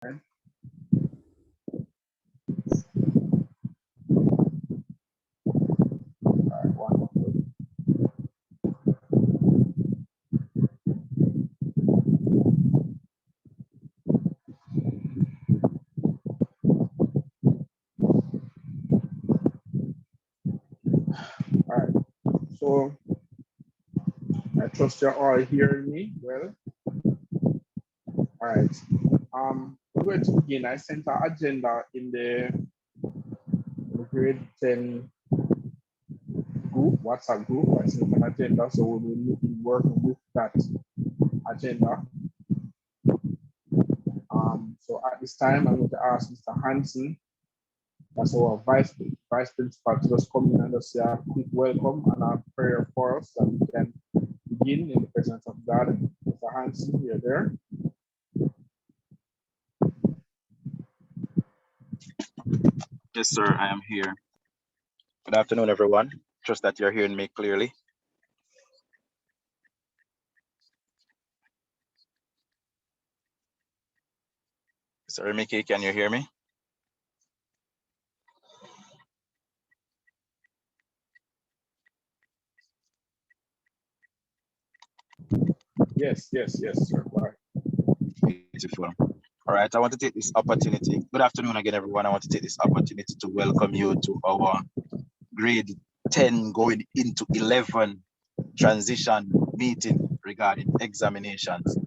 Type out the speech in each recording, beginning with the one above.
Okay. All right, wonderful. All right. So I trust you're all hearing me well. All right. We're going to begin. I sent our agenda in the grade 10 group, WhatsApp group. I sent an agenda, so we'll be working with that agenda. So at this time, I'm going to ask Mr. Hansen, that's our vice principal, to just come in and just say a quick welcome and a prayer for us, that we can begin in the presence of God. Mr. Hansen, you're there. Yes, sir, I am here. Good afternoon, everyone. Trust that you're hearing me clearly. Mr. Mickey, can you hear me? Yes, sir. Bye. Beautiful. All right, I want to take this opportunity. Good afternoon again, everyone. I want to take this opportunity to welcome you to our grade 10 going into 11 transition meeting regarding examinations.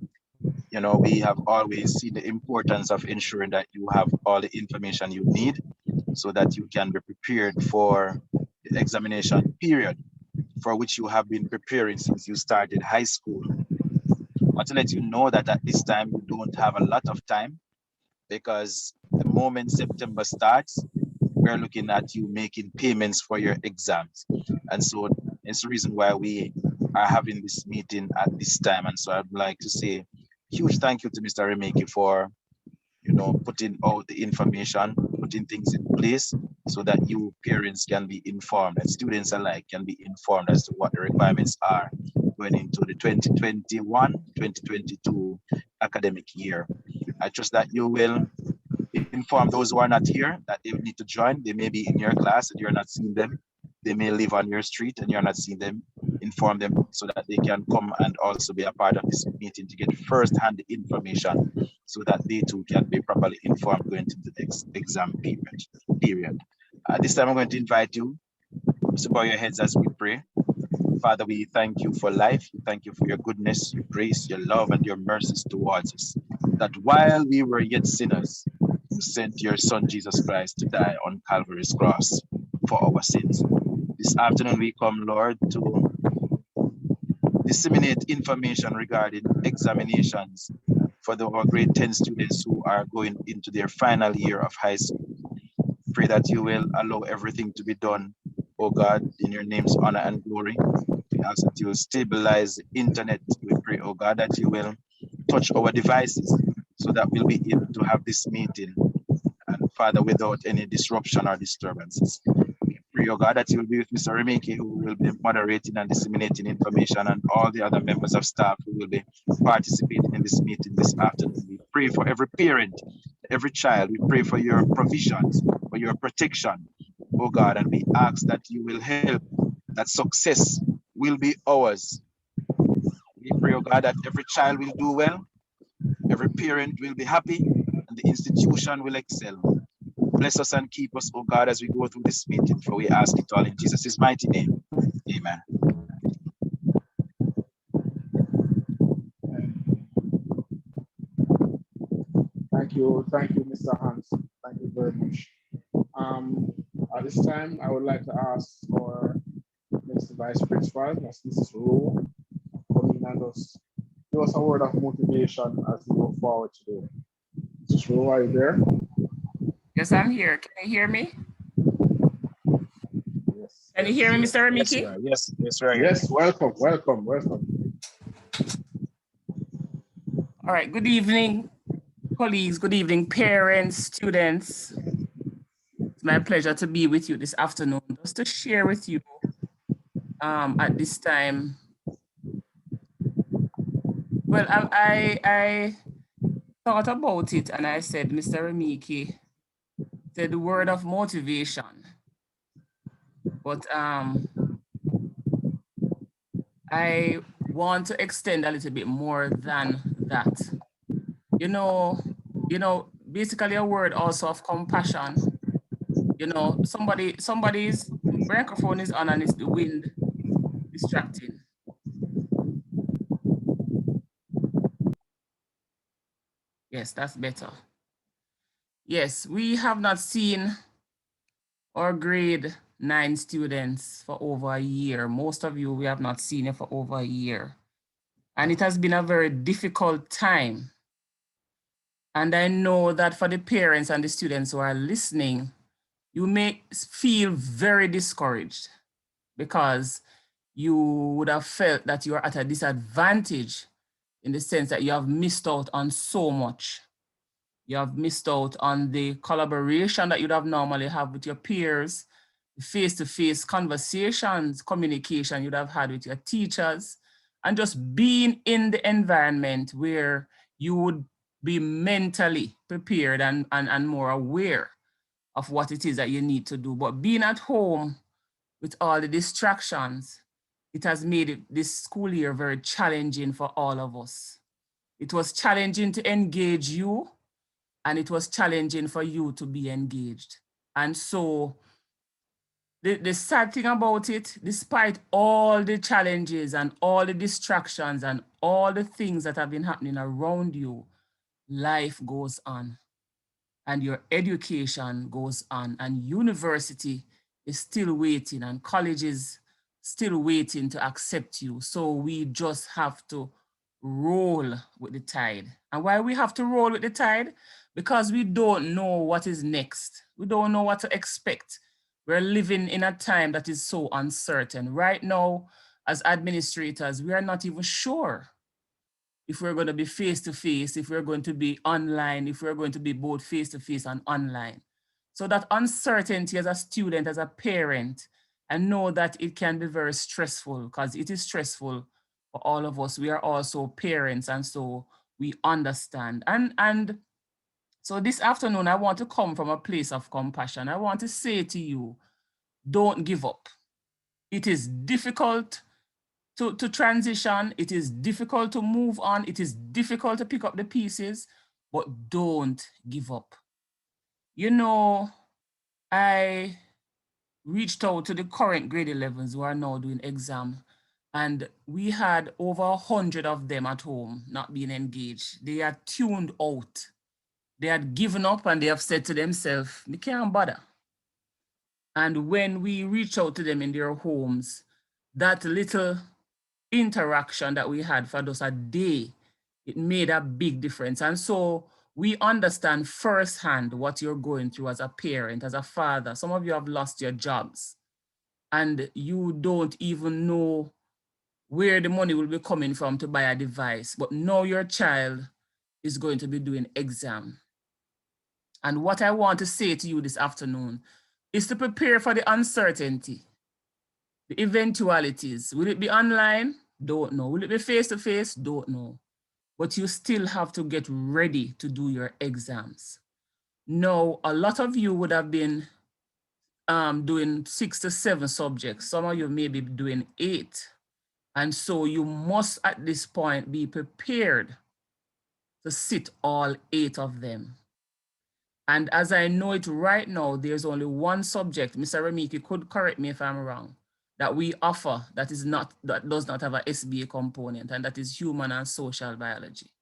You know, we have always seen the importance of ensuring that you have all the information you need so that you can be prepared for the examination period for which you have been preparing since you started high school. I want to let you know that at this time you don't have a lot of time, because the moment September starts, we're looking at you making payments for your exams. And so it's the reason why we are having this meeting at this time. And so I'd like to say huge thank you to Mr. Remeke for, you know, putting all the information, putting things in place so that you parents can be informed and students alike can be informed as to what the requirements are going into the 2021-2022 academic year. I trust that you will inform those who are not here that they need to join. They may be in your class and you're not seeing them. They may live on your street and you're not seeing them. Inform them so that they can come and also be a part of this meeting to get first-hand information so that they too can be properly informed going into the exam period. At this time, I'm going to invite you to bow your heads as we pray. Father, we thank you for life. We thank you for your goodness, your grace, your love, and your mercies towards us. That while we were yet sinners, you sent your Son, Jesus Christ, to die on Calvary's cross for our sins. This afternoon, we come, Lord, to disseminate information regarding examinations for our grade 10 students who are going into their final year of high school. Pray that you will allow everything to be done, oh God, in your name's honor and glory. We ask that you will stabilize the internet. We pray, oh God, that you will touch our devices so that we'll be able to have this meeting, and Father, without any disruption or disturbances. We pray, oh God, that you will be with Mr. Remeke, who will be moderating and disseminating information, and all the other members of staff who will be participating in this meeting this afternoon. We pray for every parent, every child. We pray for your provisions, for your protection, oh God, and we ask that you will help, that success will be ours. We pray, oh God, that every child will do well, every parent will be happy, and the institution will excel. Bless us and keep us, oh God, as we go through this meeting, for we ask it all in Jesus' mighty name. Amen. Thank you, Mr. Hansen. Thank you very much. At this time, I would like to ask our next vice principal, that's Mrs. Rowe, come in and just give us a word of motivation as we go forward today. Mrs. Rowe, are you there? Yes, I'm here. Can you hear me? Yes. Can you hear me, Mr. Remeke? Yes, right. Yes, welcome. All right, good evening, colleagues. Good evening, parents, students. It's my pleasure to be with you this afternoon, just to share with you at this time. Well, I thought about it and I said, Mr. Remiki said the word of motivation. But I want to extend a little bit more than that. You know, basically a word also of compassion. You know, somebody's microphone is on and it's the wind distracting. Yes, that's better. Yes, we have not seen our grade 9 students for over a year. Most of you, we have not seen it for over a year. And it has been a very difficult time. And I know that for the parents and the students who are listening, you may feel very discouraged because you would have felt that you are at a disadvantage in the sense that you have missed out on so much. You have missed out on the collaboration that you'd have normally have with your peers, face-to-face conversations, communication you'd have had with your teachers, and just being in the environment where you would be mentally prepared and more aware of what it is that you need to do. But being at home with all the distractions, it has made this school year very challenging for all of us. It was challenging to engage you, and it was challenging for you to be engaged. And so the sad thing about it, despite all the challenges and all the distractions and all the things that have been happening around you, life goes on and your education goes on, and university is still waiting and college is still waiting to accept you. So we just have to roll with the tide. And why we have to roll with the tide? Because we don't know what is next. We don't know what to expect. We're living in a time that is so uncertain. Right now, as administrators, we are not even sure if we're going to be face-to-face, if we're going to be online, if we're going to be both face-to-face and online. So that uncertainty as a student, as a parent, I know that it can be very stressful because it is stressful for all of us. We are also parents, and so we understand. And so this afternoon, I want to come from a place of compassion. I want to say to you, don't give up. It is difficult to transition. It is difficult to move on. It is difficult to pick up the pieces, but don't give up. You know, I reached out to the current grade 11s who are now doing exam, and we had over 100 of them at home not being engaged. They had tuned out. They had given up and they have said to themselves, "We can't bother." And when we reached out to them in their homes, that little interaction that we had for just a day, it made a big difference. And so we understand firsthand what you're going through as a parent, as a father. Some of you have lost your jobs and you don't even know where the money will be coming from to buy a device, but now your child is going to be doing exam. And what I want to say to you this afternoon is to prepare for the uncertainty, the eventualities. Will it be online? Don't know. Will it be face-to-face? Don't know. But you still have to get ready to do your exams. Now, a lot of you would have been doing 6 to 7 subjects. Some of you may be doing 8. And so you must at this point be prepared to sit all 8 of them. And as I know it right now, there's only one subject, Mr. Remiki could correct me if I'm wrong, that we offer that does not have a SBA component, and that is human and social biology.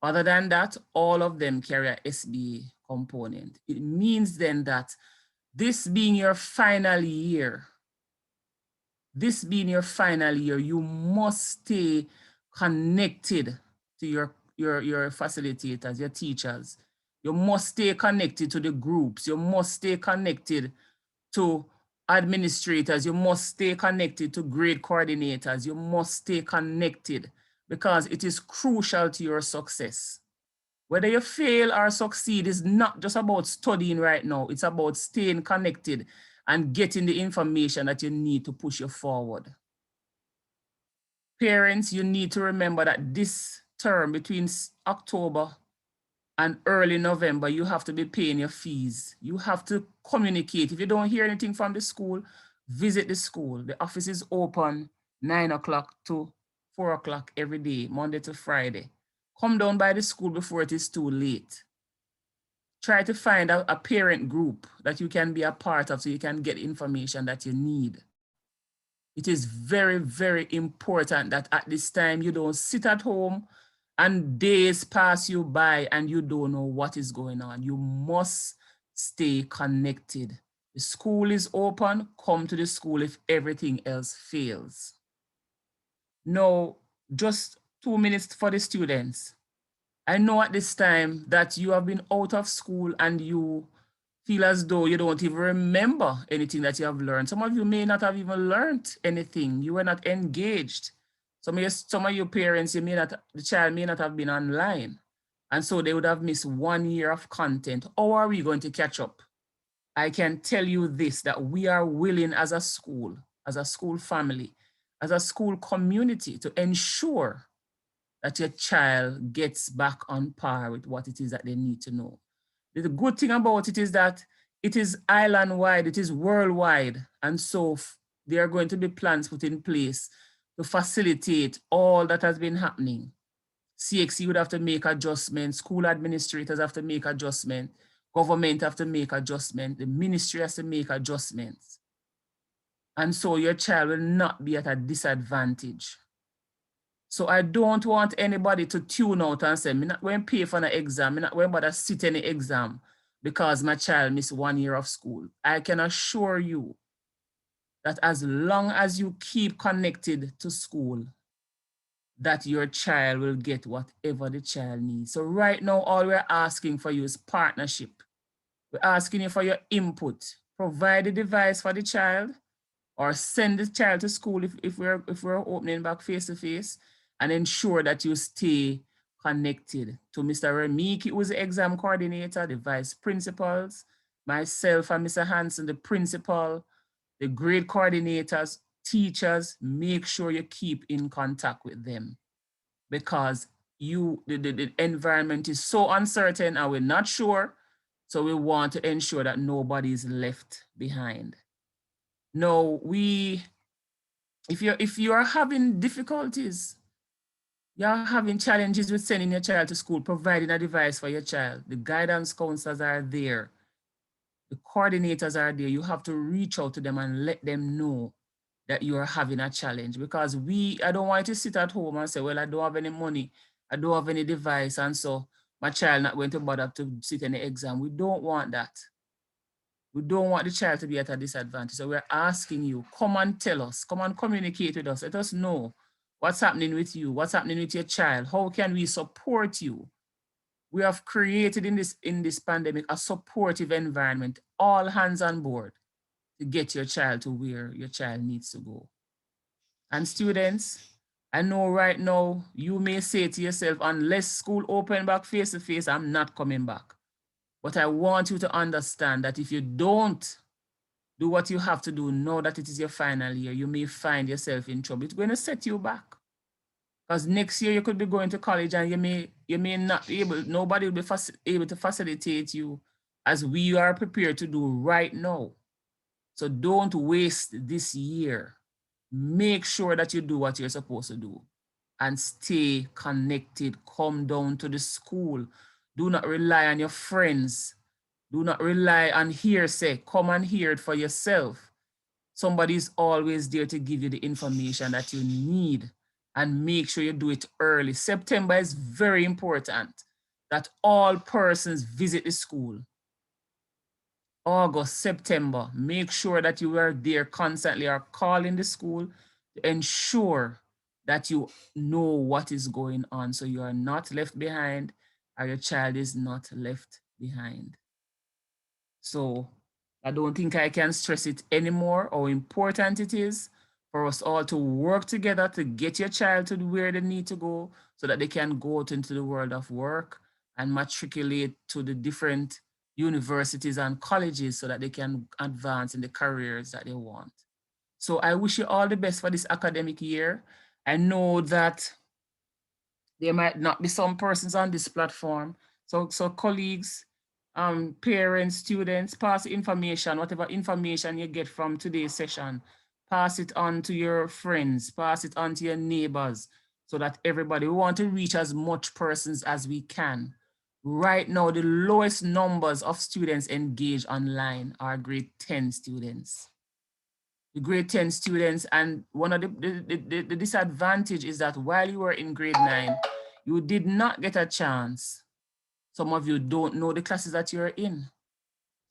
Other than that, all of them carry a SBA component. It means then that this being your final year, you must stay connected to your facilitators, your teachers. You must stay connected to the groups. You must stay connected to administrators. You must stay connected to grade coordinators. You must stay connected because it is crucial to your success. Whether you fail or succeed is not just about studying right now. It's about staying connected and getting the information that you need to push you forward. Parents, you need to remember that this term between October and early November, you have to be paying your fees. You have to communicate. If you don't hear anything from the school, visit the school. The office is open 9 o'clock to 4 o'clock every day, Monday to Friday. Come down by the school before it is too late. Try to find a parent group that you can be a part of so you can get information that you need. It is very, very important that at this time you don't sit at home and days pass you by and you don't know what is going on. You must stay connected. The school is open, come to the school if everything else fails. Now, just 2 minutes for the students. I know at this time that you have been out of school and you feel as though you don't even remember anything that you have learned. Some of you may not have even learned anything. You were not engaged. Some of your parents, the child may not have been online. And so they would have missed 1 year of content. How are we going to catch up? I can tell you this, that we are willing as a school family, as a school community to ensure that your child gets back on par with what it is that they need to know. The good thing about it is that it is island-wide, it is worldwide. And so there are going to be plans put in place to facilitate all that has been happening. CXC would have to make adjustments, school administrators have to make adjustments, government have to make adjustments, the ministry has to make adjustments. And so your child will not be at a disadvantage. So I don't want anybody to tune out and say, I'm not going to pay for an exam, I'm not going to sit any exam because my child missed 1 year of school. I can assure you that as long as you keep connected to school, that your child will get whatever the child needs. So right now, all we're asking for you is partnership. We're asking you for your input. Provide the device for the child or send the child to school if we're opening back face-to-face, and ensure that you stay connected to Mr. Remiki, who is the exam coordinator, the vice principals, myself and Mr. Hanson, the principal, the grade coordinators, teachers. Make sure you keep in contact with them because the environment is so uncertain and we're not sure. So we want to ensure that nobody is left behind. No, if you are having difficulties, you're having challenges with sending your child to school, providing a device for your child, the guidance counselors are there, the coordinators are there. You have to reach out to them and let them know that you are having a challenge, because I don't want you to sit at home and say, well, I don't have any money, I don't have any device, and so my child not going to bother to sit in the exam. We don't want that. We don't want the child to be at a disadvantage. So we're asking you, come and tell us, come and communicate with us. Let us know what's happening with you, what's happening with your child. How can we support you? We have created in this pandemic a supportive environment, all hands on board to get your child to where your child needs to go. And students, I know right now you may say to yourself, unless school open back face-to-face, I'm not coming back. But I want you to understand that if you don't do what you have to do, know that it is your final year, you may find yourself in trouble. It's going to set you back. Because next year you could be going to college and you may not be able, nobody will be able to facilitate you as we are prepared to do right now. So don't waste this year. Make sure that you do what you're supposed to do and stay connected. Come down to the school. Do not rely on your friends. Do not rely on hearsay. Come and hear it for yourself. Somebody is always there to give you the information that you need, and make sure you do it early. September is very important that all persons visit the school. August, September, make sure that you are there constantly or calling the school to ensure that you know what is going on so you are not left behind or your child is not left behind. So I don't think I can stress it anymore how important it is for us all to work together to get your child to where they need to go so that they can go out into the world of work and matriculate to the different universities and colleges so that they can advance in the careers that they want. So I wish you all the best for this academic year. I know that there might not be some persons on this platform, So colleagues, parents, students, pass information, whatever information you get from today's session, pass it on to your friends, pass it on to your neighbors, so that everybody, we want to reach as much persons as we can. Right now, the lowest numbers of students engaged online are grade 10 students. The grade 10 students, and one of the disadvantage is that while you were in grade 9, you did not get a chance. Some of you don't know the classes that you're in.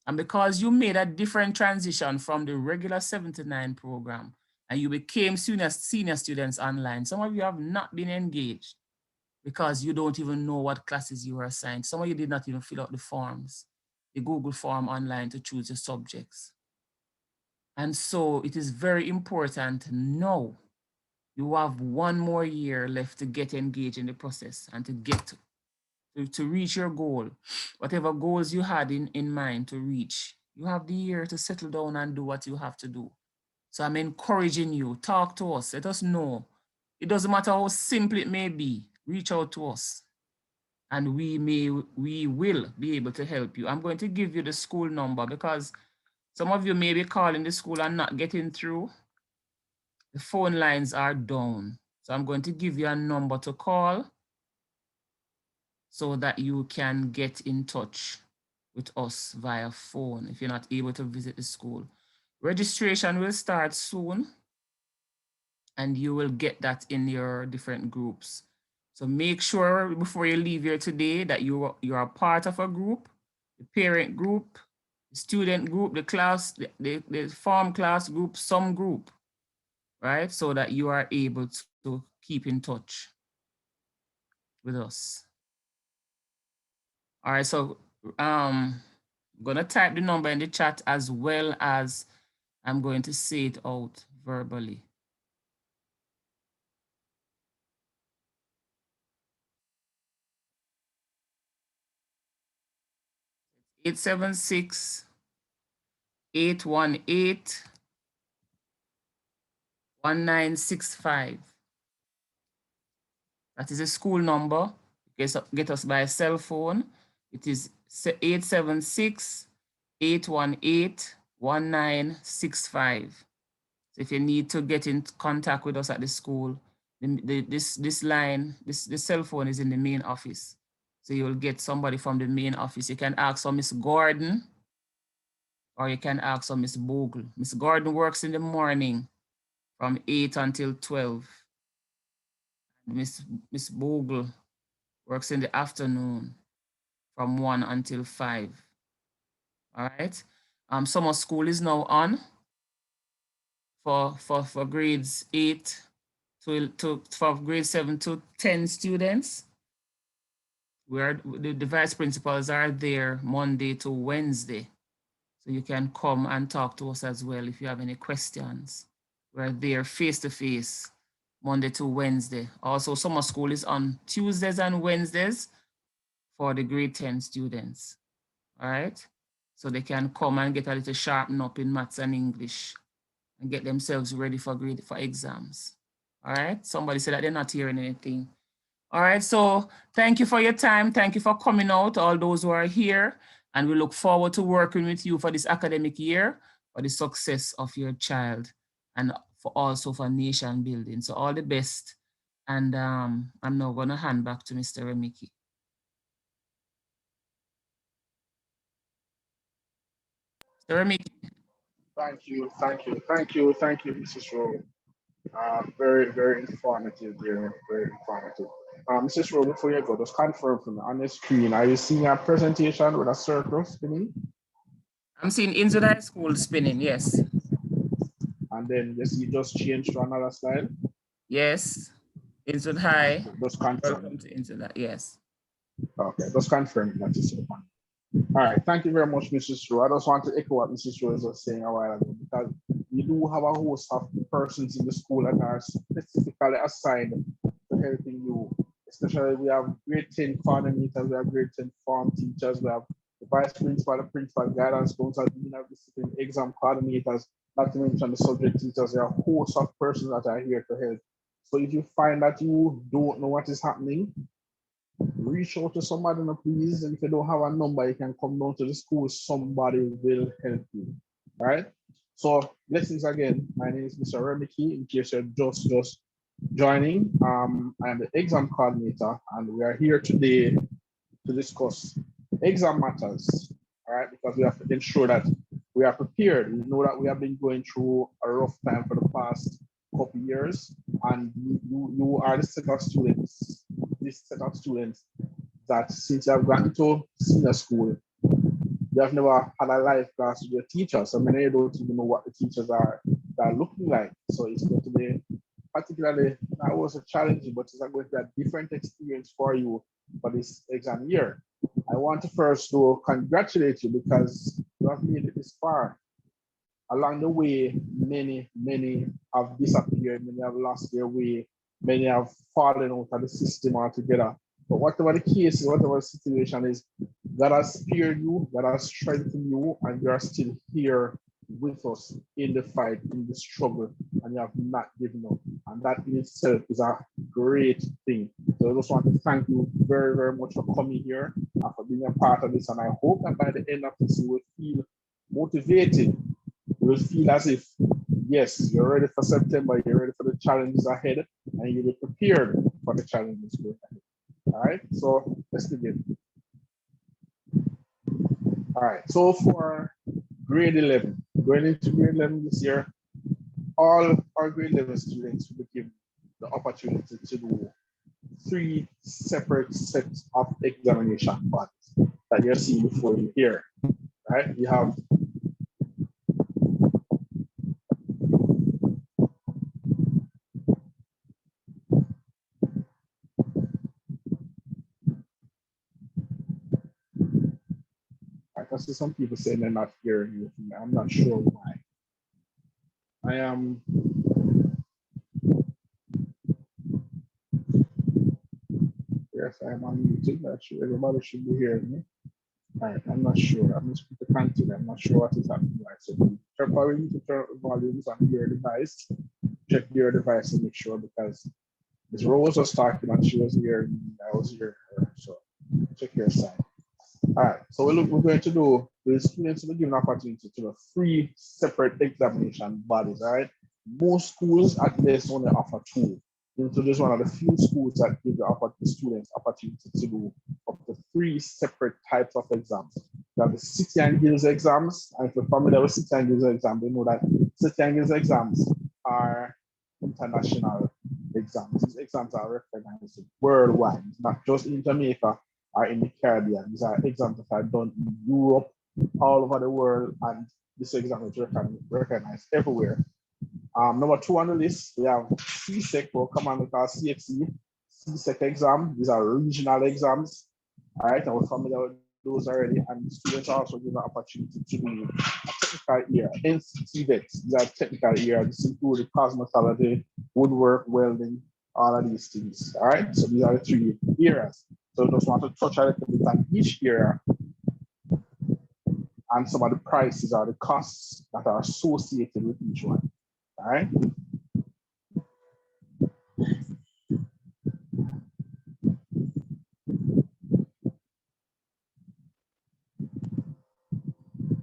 And because you made a different transition from the regular 7 to 9 program and you became senior students online, some of you have not been engaged because you don't even know what classes you were assigned. Some of you did not even fill out the forms, the Google form online to choose your subjects. And so it is very important now. You have one more year left to get engaged in the process and to get to reach your goal. Whatever goals you had in mind to reach, you have the year to settle down and do what you have to do. So I'm encouraging you, talk to us, let us know. It doesn't matter how simple it may be, reach out to us and we will be able to help you. I'm going to give you the school number because some of you may be calling the school and not getting through. The phone lines are down. So I'm going to give you a number to call so that you can get in touch with us via phone if you're not able to visit the school. Registration will start soon and you will get that in your different groups. So make sure before you leave here today that you are part of a group, the parent group, the student group, the class, the form class group, some group, right? So that you are able to keep in touch with us. All right, so I'm gonna type the number in the chat as well as I'm going to say it out verbally. 876-818-1965. That is a school number. Get us by a cell phone. It is 876-818-1965. So if you need to get in contact with us at the school, this line, this cell phone is in the main office. So you'll get somebody from the main office. You can ask for Miss Gordon, or you can ask for Miss Bogle. Miss Gordon works in the morning from 8 until 12. Miss Bogle works in the afternoon from 1 until 5. All right. Summer school is now on for grades 8 for grade 7 to 10 students. Where the vice principals are there Monday to Wednesday. So you can come and talk to us as well if you have any questions. We're there face-to-face, Monday to Wednesday. Also, summer school is on Tuesdays and Wednesdays for the grade 10 students. All right? So they can come and get a little sharpen up in maths and English and get themselves ready for exams. All right? Somebody said that they're not hearing anything. All right, so thank you for your time. Thank you for coming out, all those who are here. And we look forward to working with you for this academic year, for the success of your child, and also for nation building. So all the best. And I'm now going to hand back to Mr. Remiki. Mr. Remiki. Thank you, Mrs. Rowe. Very, very informative there, very informative. Mrs. Rowe, before you go, just confirm for me on the screen, are you seeing a presentation with a circle spinning? I'm seeing Inwood High School spinning, yes. And then you just change to another slide? Yes, Inwood High. Just confirm. Welcome to Inwood High, yes. Okay, just confirm that is it. All right, thank you very much, Mrs. Rowe. I just want to echo what Mrs. Rowe was saying a while ago, because we do have a host of persons in the school that are specifically assigned to helping you. Especially we have grade 10 coordinators, we have grade 10 form teachers, we have the vice principal, the principal, guidance counselor, dean of discipline, exam coordinators, not to mention the subject teachers. There are a host of persons that are here to help. So if you find that you don't know what is happening, reach out to somebody, no, please. And if you don't have a number, you can come down to the school. Somebody will help you. All right. So blessings again. My name is Mr. Remiki. In case you're just joining, I am the exam coordinator, and we are here today to discuss exam matters. All right, because we have to ensure that we are prepared. We know that we have been going through a rough time for the past couple years, and you are the set of students, this set of students that since you have gotten to senior school, you have never had a life class with your teachers. So many don't even know what the teachers are looking like. So it's going to be particularly, that was a challenging, but it's going to be a different experience for you for this exam year. I want to first to congratulate you because you have made it this far. Along the way, many have disappeared, many have lost their way, many have fallen out of the system altogether. But whatever the case is, whatever the situation is, God has spared you, God has strengthened you, and you are still here with us in the fight, in the struggle, and you have not given up. And that in itself is a great thing. So I just want to thank you very much for coming here and for being a part of this. And I hope that by the end of this, you will feel motivated. You will feel as if, yes, you're ready for September, you're ready for the challenges ahead, and you'll be prepared for the challenges ahead. All right, so let's begin. All right, so for grade 11, going into grade 11 this year, all our grade 11 students will be given the opportunity to do 3 separate sets of examination parts that you're seeing before you here. Right? You have I can see some people saying they're not hearing you. I'm not sure why. I am yes, I am unmuted. Actually, everybody should be hearing me. All right, I'm not sure. I'm just going to continue. I'm not sure what is happening. Right, so probably need to turn volumes on your device. Check your device and make sure because Ms. Rose was talking and she was hearing me. I was hearing her. So check your side. All right, so we're going to do the students will be given opportunity to do 3 separate examination bodies. All right, most schools at least only offer 2. So just one of the few schools that give the students opportunity to do up to 3 separate types of exams. You have the City and Guilds exams, and if you're familiar with City and Guilds exams, you know that City and Guilds exams are international exams. These exams are recognized worldwide, not just in Jamaica or in the Caribbean. These are exams that are done in Europe, all over the world, and this exam is recognized everywhere. Number 2 on the list, we have CSEC, or commonly called CXE, CSEC exam. These are regional exams. All right, and we're familiar with those already. And the students are also given an opportunity to do a technical year, NCT vets. These are technical years. This includes cosmetology, woodwork, welding, all of these things. All right, so these are the 3 areas. So I just want to touch a little bit on each area and some of the prices or the costs that are associated with each one. All right.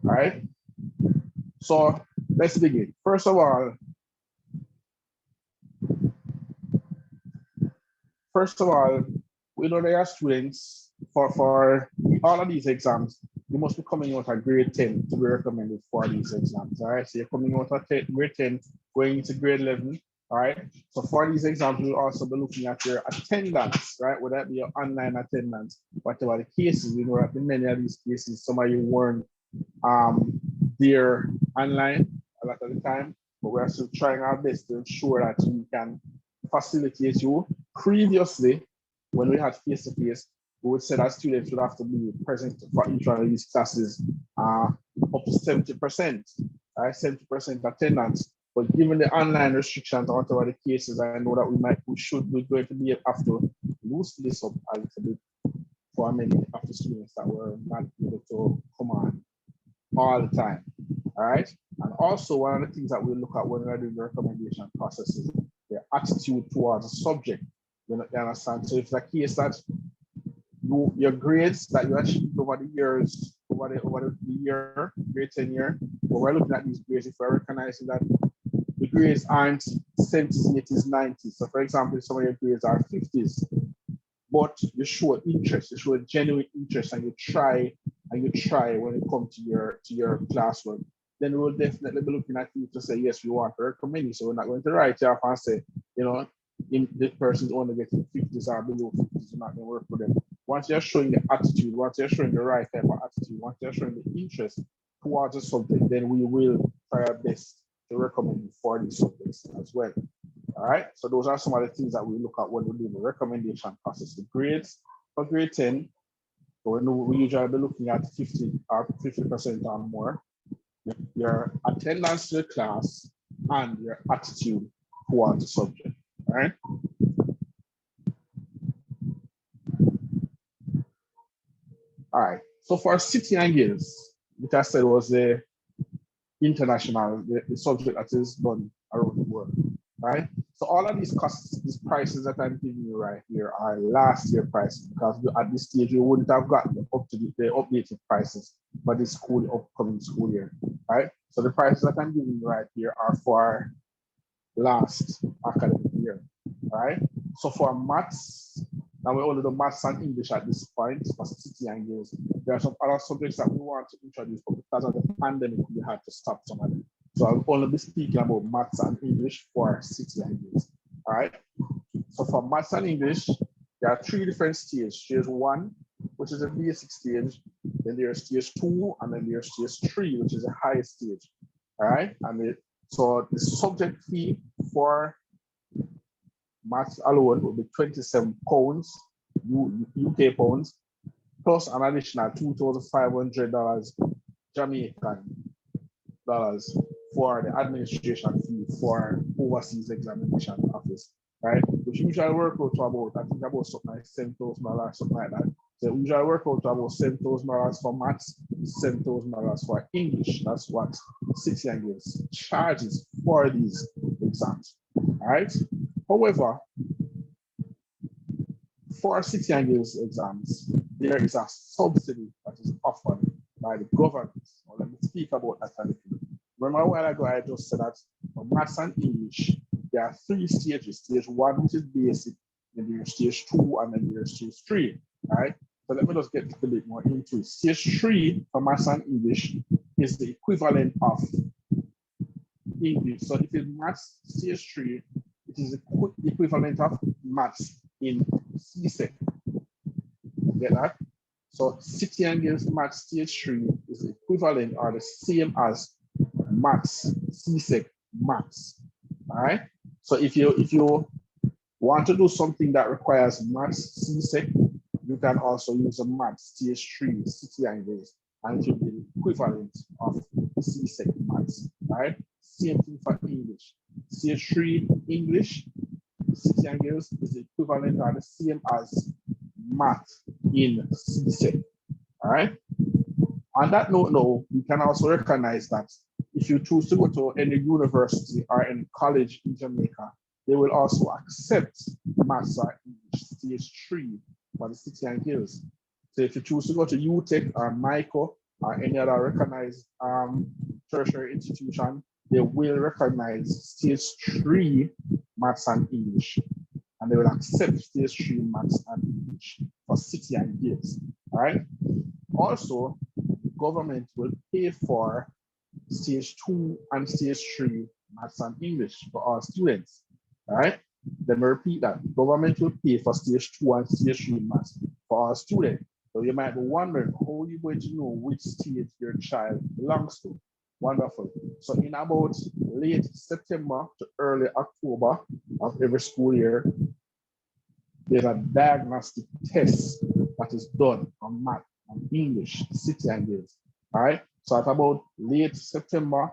All right. So let's begin. First of all, we know there are students for all of these exams. You must be coming out at grade 10 to be recommended for these exams. All right. So you're coming out at grade 10, going into grade 11. All right. So for these exams, we'll also be looking at your attendance, right? Would that be your online attendance? Whatever the cases, we know that in many of these cases, some of you weren't there online a lot of the time, but we're still trying our best to ensure that we can facilitate you. Previously, when we had face-to-face, we would say that students would have to be present for each one of these classes up to 70%, right? 70% attendance. But given the online restrictions or whatever the cases, I know that we're going to be have to loosen this up a little bit for many of the students that were not able to come on all the time. All right. And also, one of the things that we look at when we're doing the recommendation process is their attitude towards the subject. You understand? So if it's a case that your grades that you achieved over the years, over the year, grade 10 year. But we're looking at these grades if we're recognizing that the grades aren't 70s, 80s, 90s. So for example, some of your grades are 50s, but you show interest, you show genuine interest, and you try when it comes to your classwork, then we'll definitely be looking at you to say, yes, we want to recommend you. So we're not going to write you off and say, you know, this person's only getting 50s or below 50s, you're not going to work with them. Once you're showing the attitude, once you're showing the right type of attitude, once you're showing the interest towards the subject, then we will try our best to recommend you for these subjects as well. All right, so those are some of the things that we look at when we do the recommendation process. The grades for grade 10, we usually be looking at 50% or more. Your attendance to the class and your attitude towards the subject. All right. All right. So for City and Guilds, which I said was the international, the subject that is done around the world. Right? So all of these costs, these prices that I'm giving you right here are last year prices, because at this stage you wouldn't have gotten the updated prices for this upcoming school year. Right? So the prices that I'm giving you right here are for last academic year. Right? So for maths, now we only do maths and English at this point for City and Guilds. There are some other subjects that we want to introduce, but because of the pandemic, we had to stop some of them. So I'll only be speaking about maths and English for City and Guilds. All right. So for maths and English, there are 3 different stages. Stage 1, which is a basic stage. Then there's stage 2, and then there's stage 3, which is a higher stage. All right. So the subject fee for maths alone will be £27 UK pounds, plus an additional $2,500 Jamaican dollars for the administration fee for overseas examination office, right? Which usually work out to about, I think about something like $7,000, something like that. So we usually work out to about $7,000 for maths, $7,000 for English. That's what City and Guilds charges for these exams. All right. However, for City and Guilds exams, there is a subsidy that is offered by the government. Well, let me speak about that a little bit. Remember a while ago, I just said that for maths and English, there are 3 stages. Stage 1, which is basic, then there's stage 2, and then there's stage 3. All right. So let me just get a little bit more into it. Stage 3 for maths and English is the equivalent of English. So if it's maths stage 3, it is the equivalent of maths in CSEC. Get that? So City and Guilds maths stage 3 is the equivalent or the same as maths CSEC maths. All right. So if you want to do something that requires maths CSEC, you can also use a maths stage 3 City and Guilds, and it will be the equivalent of CSEC maths. All right. Same thing for English. Stage 3 English, City and Guilds is the equivalent or the same as math in CSEC. All right. On that note, though, we can also recognize that if you choose to go to any university or any college in Jamaica, they will also accept maths or English stage 3 for the City and Guilds. So if you choose to go to UTech or MICO or any other recognized tertiary institution, they will recognize stage 3 maths and English, and they will accept stage 3 maths and English for City and Guilds. All right. Also, the government will pay for stage 2 and stage 3 maths and English for all students. All right. Let me repeat that. The government will pay for stage 2 and stage 3 maths for all students. So you might be wondering, how are you going to know which stage your child belongs to? Wonderful. So in about late September to early October of every school year, there's a diagnostic test that is done on math and English, City and Guilds. All right. So at about late September,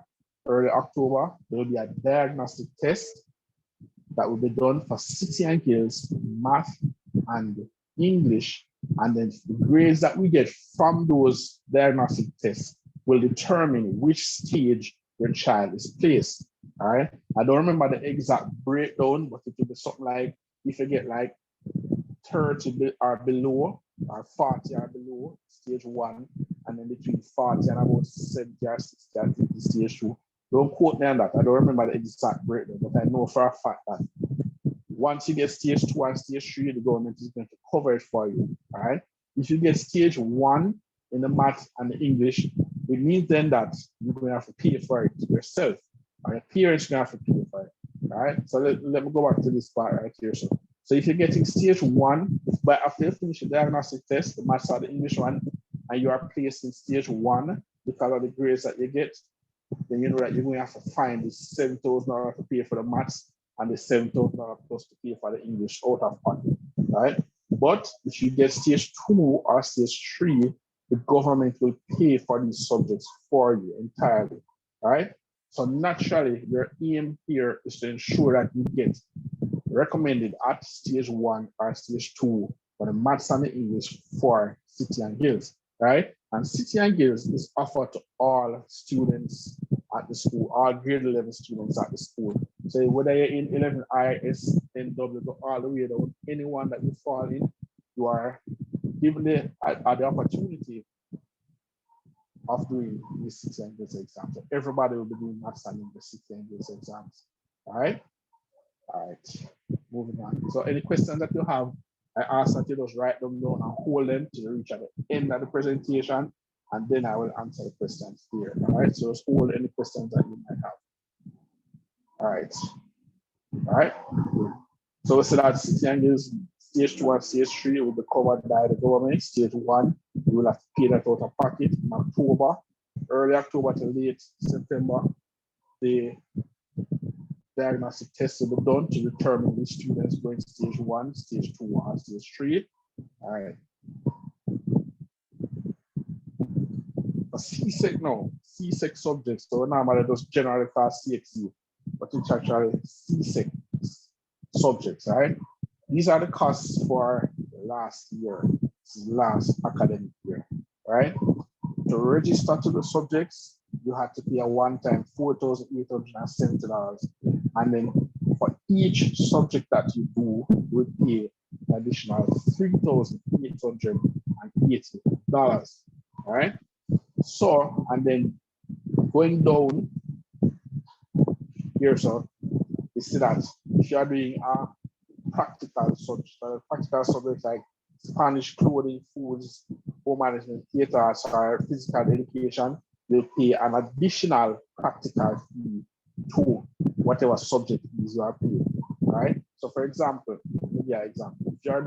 early October, there will be a diagnostic test that will be done for City and Guilds, math and English. And then the grades that we get from those diagnostic tests will determine which stage your child is placed. All right. I don't remember the exact breakdown, but it will be something like if you get like 30 or below, or 40 or below, stage 1, and then between 40 and about 70 or 60 or 50, stage 2. Don't quote me on that. I don't remember the exact breakdown, but I know for a fact that once you get stage 2 and stage 3, the government is going to cover it for you. All right. If you get stage 1 in the math and the English, it means then that you're going to have to pay for it yourself. Or your parents are going to have to pay for it. All right. So let me go back to this part right here. So if you're getting stage 1, but after you finish the diagnostic test, the maths or the English one, and you are placed in stage 1 because of the grades that you get, then you know that you're going to have to find the $7,000 to pay for the maths and the $7,000 plus to pay for the English out of pocket, right? But if you get stage 2 or stage 3, the government will pay for these subjects for you entirely, right? So naturally, your aim here is to ensure that you get recommended at stage 1 or stage 2 for the maths and the English for City and Guilds, right? And City and Guilds is offered to all students at the school, all grade 11 students at the school. So whether you're in 11 IHS, NW, all the way down, anyone that you fall in, you are given the opportunity of doing the City and Guilds exams. So everybody will be doing maths and English City and Guilds exams, all right? All right, moving on. So any questions that you have, I ask that you just write them down and hold them to reach at the end of the presentation, and then I will answer the questions here. All right, so just hold any questions that you might have. All right. So we said that City and Guilds stage 2 and stage 3 will be covered by the government. Stage 1, you will have to pay that out of pocket in October, early October to late September. The diagnostic tests will be done to determine which students going to stage 1, stage 2, or stage 3. All right. A CSEC now, CSEC subjects. So normally those generally called CXC, but it's actually CSEC subjects, right? These are the costs for last year, last academic year, right? To register to the subjects, you have to pay a one-time $4,870. And then for each subject that you do, you would pay an additional $3,880. All right. So, and then going down here, so you see that if you are doing a practical subjects like Spanish, clothing, foods, home management, theater, or physical education, you'll pay an additional practical fee to whatever subject is you are paying, right? So for example, maybe an example, if you're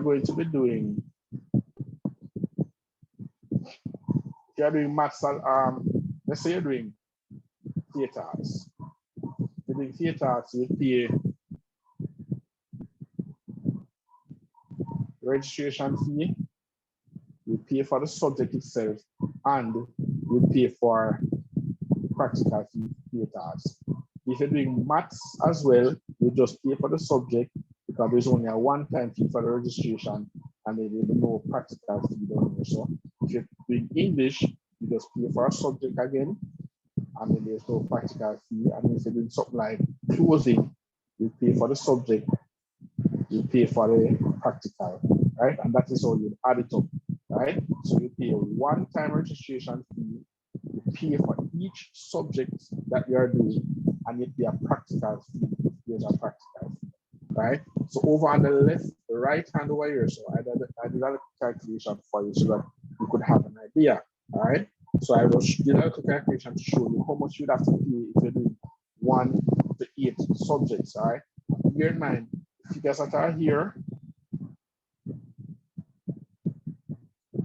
going to be doing, if you're doing maths, let's say you're doing theater arts. You're doing theater arts, you pay registration fee, you pay for the subject itself, and you pay for practical fee theater arts. If you're doing maths as well, you just pay for the subject because there's only a one-time fee for the registration and then there's no practical fee down here. So if you're doing English, you just pay for a subject again, and then there's no practical fee. And if you're doing something like clothing, you pay for the subject, you pay for the practical, right? And that is how you add it up, right? So you pay a one-time registration fee, you pay for each subject that you are doing, and you pay a practical fee if there's a practical fee, right? So over on the left, the right hand over here, so I did a calculation for you so that you could have an idea, all right? So I will did a calculation to show you how much you'd have to pay if you're doing 1 to 8 subjects, all right? Bear in mind, figures that are here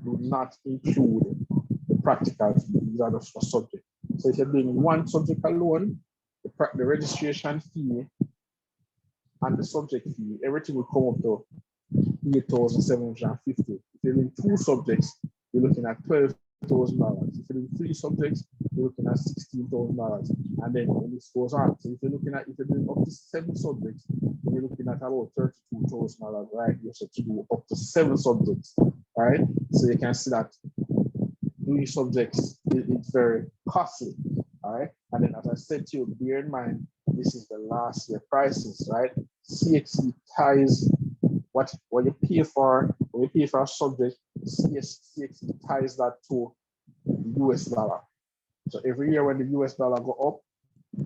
do not include the practical fee. These are just for subject. So if you're doing one subject alone, the registration fee and the subject fee, everything will come up to $8,750. If you're doing 2 subjects, you're looking at $12,000. If you're doing 3 subjects, you're looking at $16,000. And then when this goes on, so if you're doing up to 7 subjects, you're looking at about $32,000, right? You have to do up to 7 subjects, right? So you can see that doing subjects is very costly, all right? And then as I said to you, bear in mind, this is the last year prices, right? CXC ties what you pay for a subject, CXC ties that to the US dollar. So every year when the US dollar go up,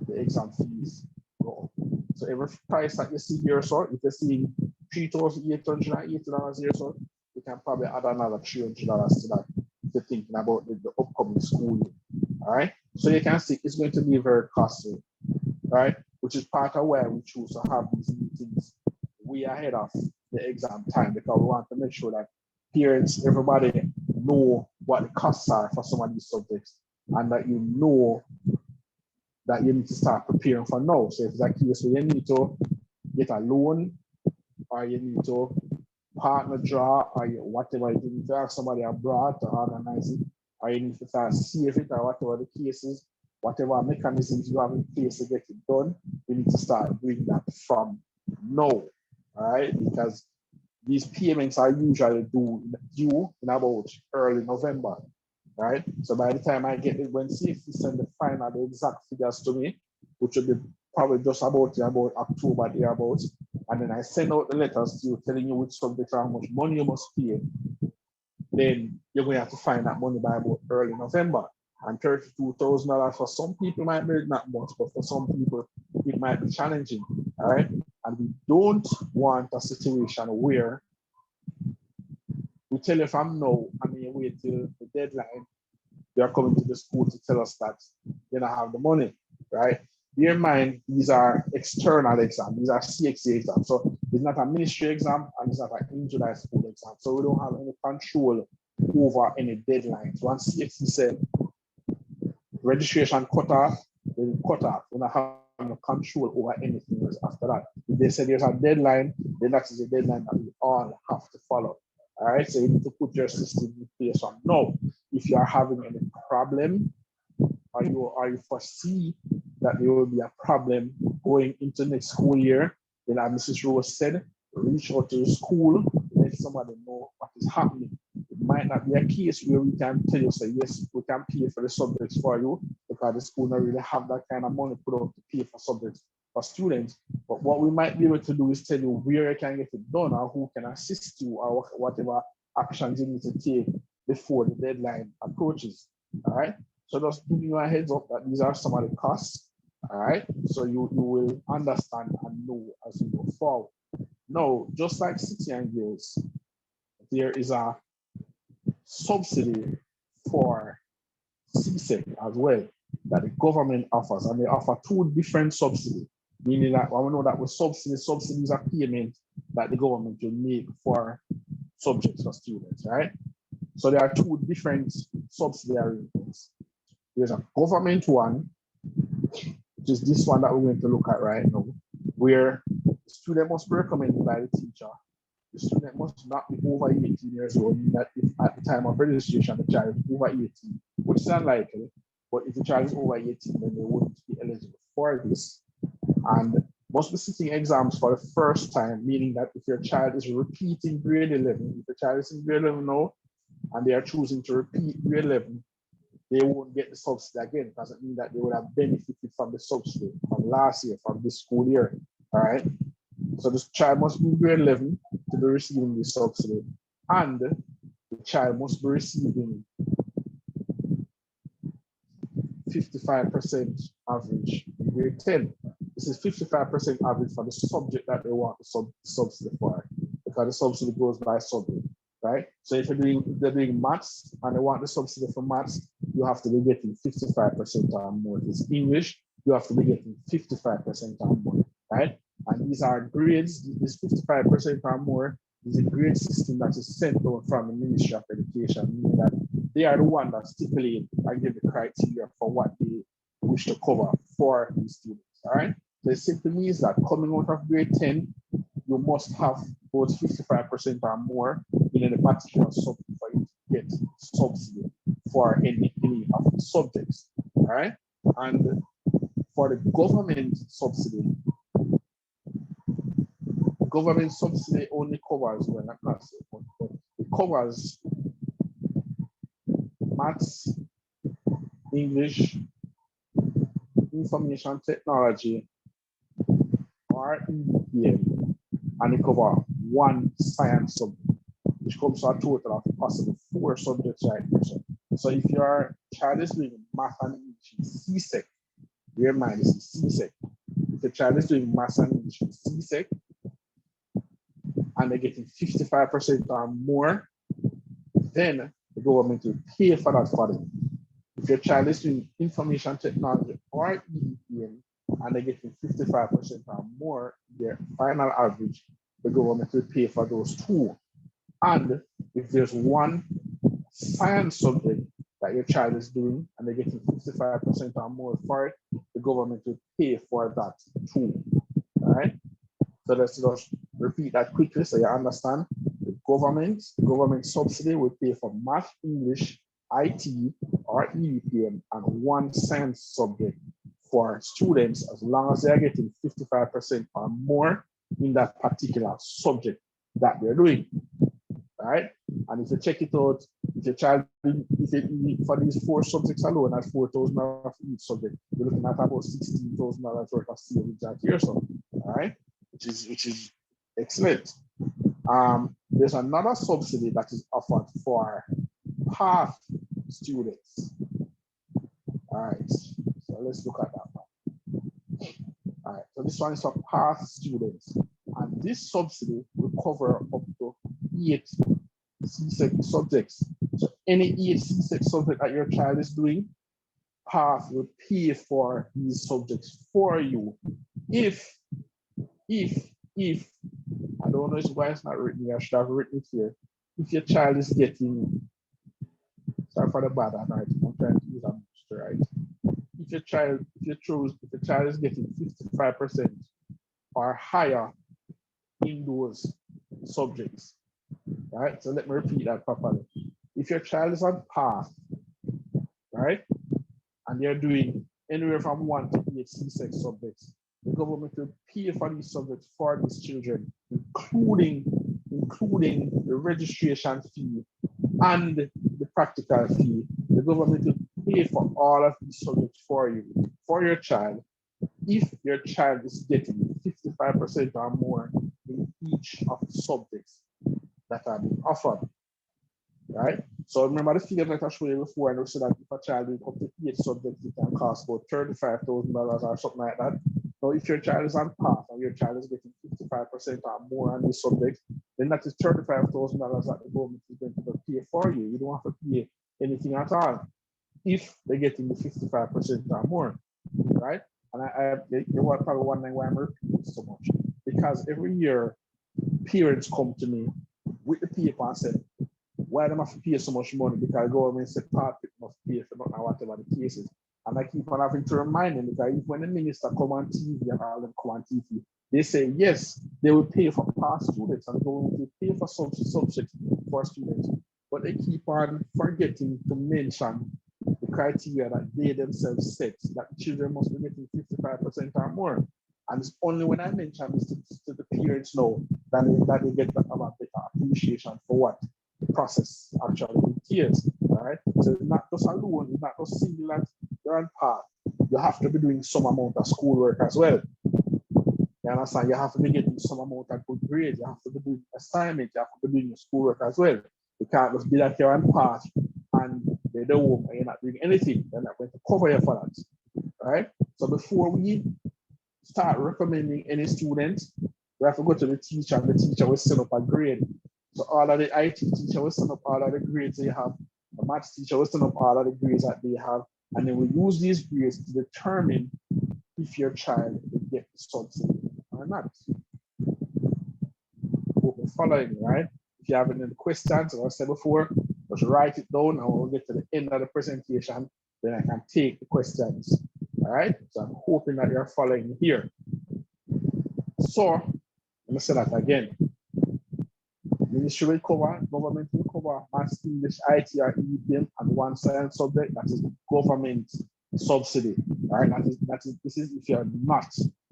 the exam fees go up. So every price that you see here, so if you're seeing $3,880 here, so you can probably add another $300 to that if you're thinking about the upcoming school year. All right. So you can see it's going to be very costly, right? Which is part of why we choose to have these meetings way ahead of the exam time, because we want to make sure that parents, everybody know what the costs are for some of these subjects, and that you know that you need to start preparing for now. So if it's a case where you need to get a loan, or you need to partner draw, or whatever, you need to have somebody abroad to organize it, or you need to start save it, or whatever the case is, whatever mechanisms you have in place to get it done, you need to start doing that from now, all right? Because these payments are usually due in about early November, right? So by the time I get it, when CFC send the exact figures to me, which will be probably just about October thereabouts, and then I send out the letters to you telling you which subject how much money you must pay, then you're going to have to find that money by about early November. And $32,000 for some people might be not much, but for some people it might be challenging, all right? And we don't want a situation where we tell you from now and then you wait till the deadline, they're coming to the school to tell us that they don't have the money, right? Bear in mind, these are external exams, these are CXA exams. So it's not a ministry exam and it's not an individual school exam. So we don't have any control over any deadlines. Once CXC said registration cut off, then cut off. We don't have no control over anything else after that. If they say there's a deadline, then that is a deadline that we all have to follow. All right, so you need to put your system in place from now. If you are having any problem, or you foresee that there will be a problem going into next school year, then as Mrs. Rose said, reach out to the school, let somebody know what is happening. It might not be a case where we can tell you, say, yes, we can pay for the subjects for you, because the school don't really have that kind of money put out to pay for subjects for students. But what we might be able to do is tell you where you can get it done, or who can assist you, or whatever actions you need to take before the deadline approaches. All right. So just giving you a heads up that these are some of the costs. All right. So you will understand and know as you go forward. Now, just like City and Guilds, there is a subsidy for CSEC as well that the government offers, and they offer two different subsidies, meaning that we know that with subsidies are payment that the government will make for subjects for students, right? So there are two different subsidiary things. There's a government one, which is this one that we're going to look at right now, where the student must be recommended by the teacher. The student must not be over 18 years old, meaning that if at the time of registration the child is over 18, which is unlikely, but if the child is over 18, then they wouldn't be eligible for this. And must be sitting exams for the first time, meaning that if your child is repeating grade 11, if the child is in grade 11 now, and they are choosing to repeat grade 11, they won't get the subsidy again, because it means that they would have benefited from the subsidy from last year, from this school year, all right? So this child must be in grade 11 to be receiving the subsidy, and the child must be receiving 55% average in grade 10. This is 55% average for the subject that they want the subsidy for, because the subsidy goes by subject, right? So if they're doing maths and they want the subsidy for maths, you have to be getting 55% or more. If it's English, you have to be getting 55% or more, right? And these are grades. This 55% or more is a grade system that is sent out from the Ministry of Education, meaning that they are the one that stipulate and give the criteria for what they wish to cover for these students, all right? So it simply means that coming out of grade 10, you must have both 55% or more in any particular subject for you to get subsidy for any of the subjects, all right? And for the government subsidy only covers, well, not but it covers maths, English, information technology, or EDM, and it covers one science subject, which comes to a total of possible 4 subjects right here. So if your child is doing math and English in CSEC, bear in mind this is CSEC. If the child is doing math and English in CSEC and they're getting 55% or more, then the government will pay for that for them. If your child is doing information technology or EEPM and they're getting 55% or more, their final average, the government will pay for those too. And if there's one science subject that your child is doing and they're getting 55% or more for it, the government will pay for that too. All right. So let's just repeat that quickly so you understand. The government subsidy will pay for math, English, IT, or EEPM and one science subject for students as long as they're getting 55% or more in that particular subject that they're doing. All right. And if you check it out, if your child, for these 4 subjects alone at $4,000 for each subject, you're looking at about $16,000 worth of savings that year. So, all right, which is excellent. There's another subsidy that is offered for PATH students. All right, so let's look at that one. All right, so this one is for PATH students, and this subsidy will cover up to 8 CSEC subjects. So any 8 CSEC subject that your child is doing, PATH will pay for these subjects for you. If I don't know why it's not written here, I should have written it here. If your child is getting, sorry for the bad handwriting, I'm trying to use a booster, right? If your child is getting 55% or higher in those subjects, right? So let me repeat that properly. If your child is on PATH, right, and they're doing anywhere from 1 to 8 CSEC subjects, the government will pay for these subjects for these children, including the registration fee and the practical fee. The government will pay for all of these subjects for you, for your child, if your child is getting 55% or more in each of the subjects that are being offered, right? So remember the figure that I showed you before, and we said that if a child is up to 8 subjects, it can cost about $35,000 or something like that. Now, if your child is on PATH and your child is getting 55% or more on these subjects, then that is $35,000 that the government is going to pay for you. You don't have to pay anything at all if they're getting the 55% or more, right? And you are probably wondering why I'm repeating so much. Because every year, parents come to me with the paper and say, why do I have to pay so much money? Because the government said part must pay for nothing, whatever the case is. And I keep on having to remind them, because when the minister come on TV and all them come on TV, they say, yes, they will pay for PATH students and the government will pay for some subjects for students. But they keep on forgetting to mention the criteria that they themselves set, that children must be getting 55% or more. And it's only when I mention this to the parents now that they get a better appreciation for what the process actually entails, right? So it's not just alone, it's not just single that you're on PATH. You have to be doing some amount of schoolwork as well. You understand? You have to be getting some amount of good grades. You have to be doing assignments. You have to be doing your schoolwork as well. You can't just be that you're on PATH and they're the home and you're not doing anything. They're not going to cover you for that, right? So before we start recommending any students, we have to go to the teacher, and the teacher will send up a grade. So all of the IT teacher will send up all of the grades they have. The maths teacher will send up all of the grades that they have. And then we use these grades to determine if your child will get the subsidy or not. Hope you're following, right? If you have any questions, as I said before, just write it down and we'll get to the end of the presentation. Then I can take the questions. All right. So I'm hoping that you're following here. So let me say that again. Ministry will cover, government will cover maths, English, IT, or EPM, and one science subject that is government subsidy. All right, this is if you're not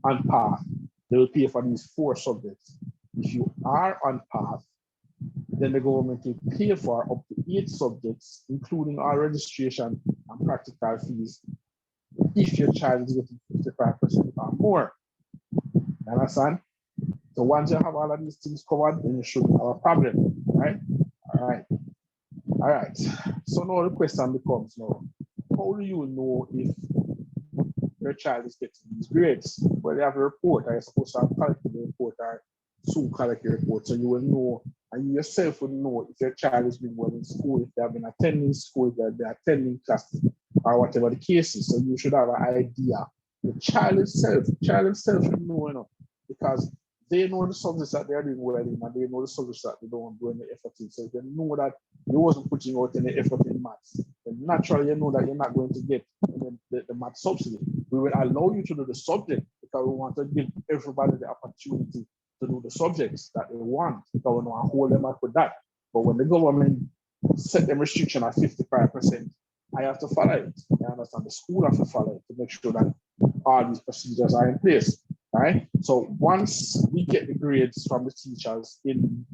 on PATH, they will pay for these 4 subjects. If you are on PATH, then the government will pay for up to 8 subjects, including all registration and practical fees, if your child is getting 55% or more. You understand? So once you have all of these things covered, then you shouldn't have a problem, right? All right. All right. So now the question becomes now, how do you know if your child is getting these grades? Well, you have a report. You're supposed to have collected the report or soon collect the report. So you will know, and you yourself will know if your child is doing well in school, if they have been attending school, if they have been attending classes, or whatever the case is. So you should have an idea. The child itself should know enough because they know the subjects that they're doing well in, and they know the subjects that they don't do any effort in. So if they know that you wasn't putting out any effort in maths, then naturally you know that you're not going to get the math subsidy. We will allow you to do the subject because we want to give everybody the opportunity to do the subjects that they want. Because we want to hold them up with that. But when the government set them restriction at 55%, I have to follow it. I understand the school have to follow it to make sure that all these procedures are in place. Right? So once we get the grades from the teachers in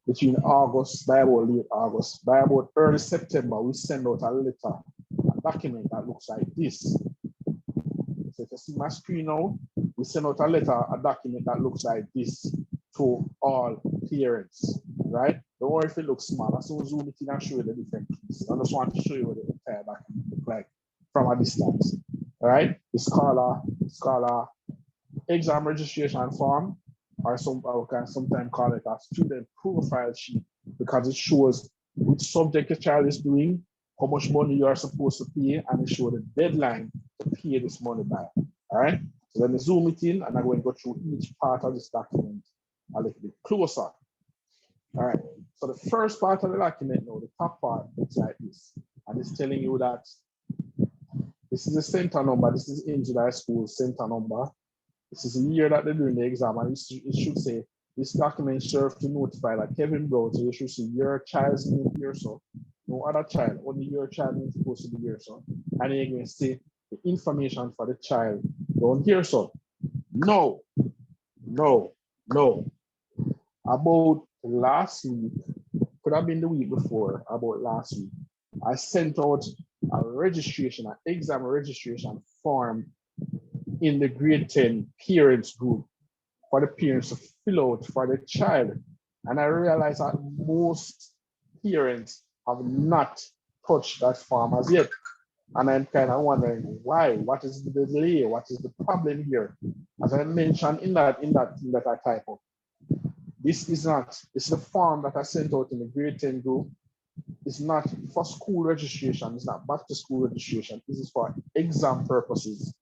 between August, by about late August, by about early September, we send out a letter, a document that looks like this. So if you see my screen now, we send out a letter, a document that looks like this to all parents, right? Don't worry if it looks small. As soon as zoom it in and show you the different pieces. I just want to show you what the entire document looks like from a distance, right? It's called a exam registration form, or I can sometimes call it a student profile sheet because it shows which subject your child is doing, how much money you are supposed to pay, and it shows the deadline to pay this money back. All right. So let me zoom it in, and I'm going to go through each part of this document a little bit closer. All right. So the first part of the document, now, the top part, looks like this, and it's telling you that this is the center number. This is Angel High School center number. This is the year that they're doing the exam, and it should say this document serves to notify that Kevin Brown, so you should see your child's name here, so no other child, only your child is supposed to be here, so. And then you're going to see the information for the child down here, so. No. About last week, could have been the week before, about last week, I sent out a registration, an exam registration form in the grade 10 parents group for the parents to fill out for the child. And I realized that most parents have not touched that form as yet. And I'm kind of wondering why, what is the delay? What is the problem here? As I mentioned in that thing that I type up, this is the form that I sent out in the grade 10 group. It's not for school registration. It's not back to school registration. This is for exam purposes.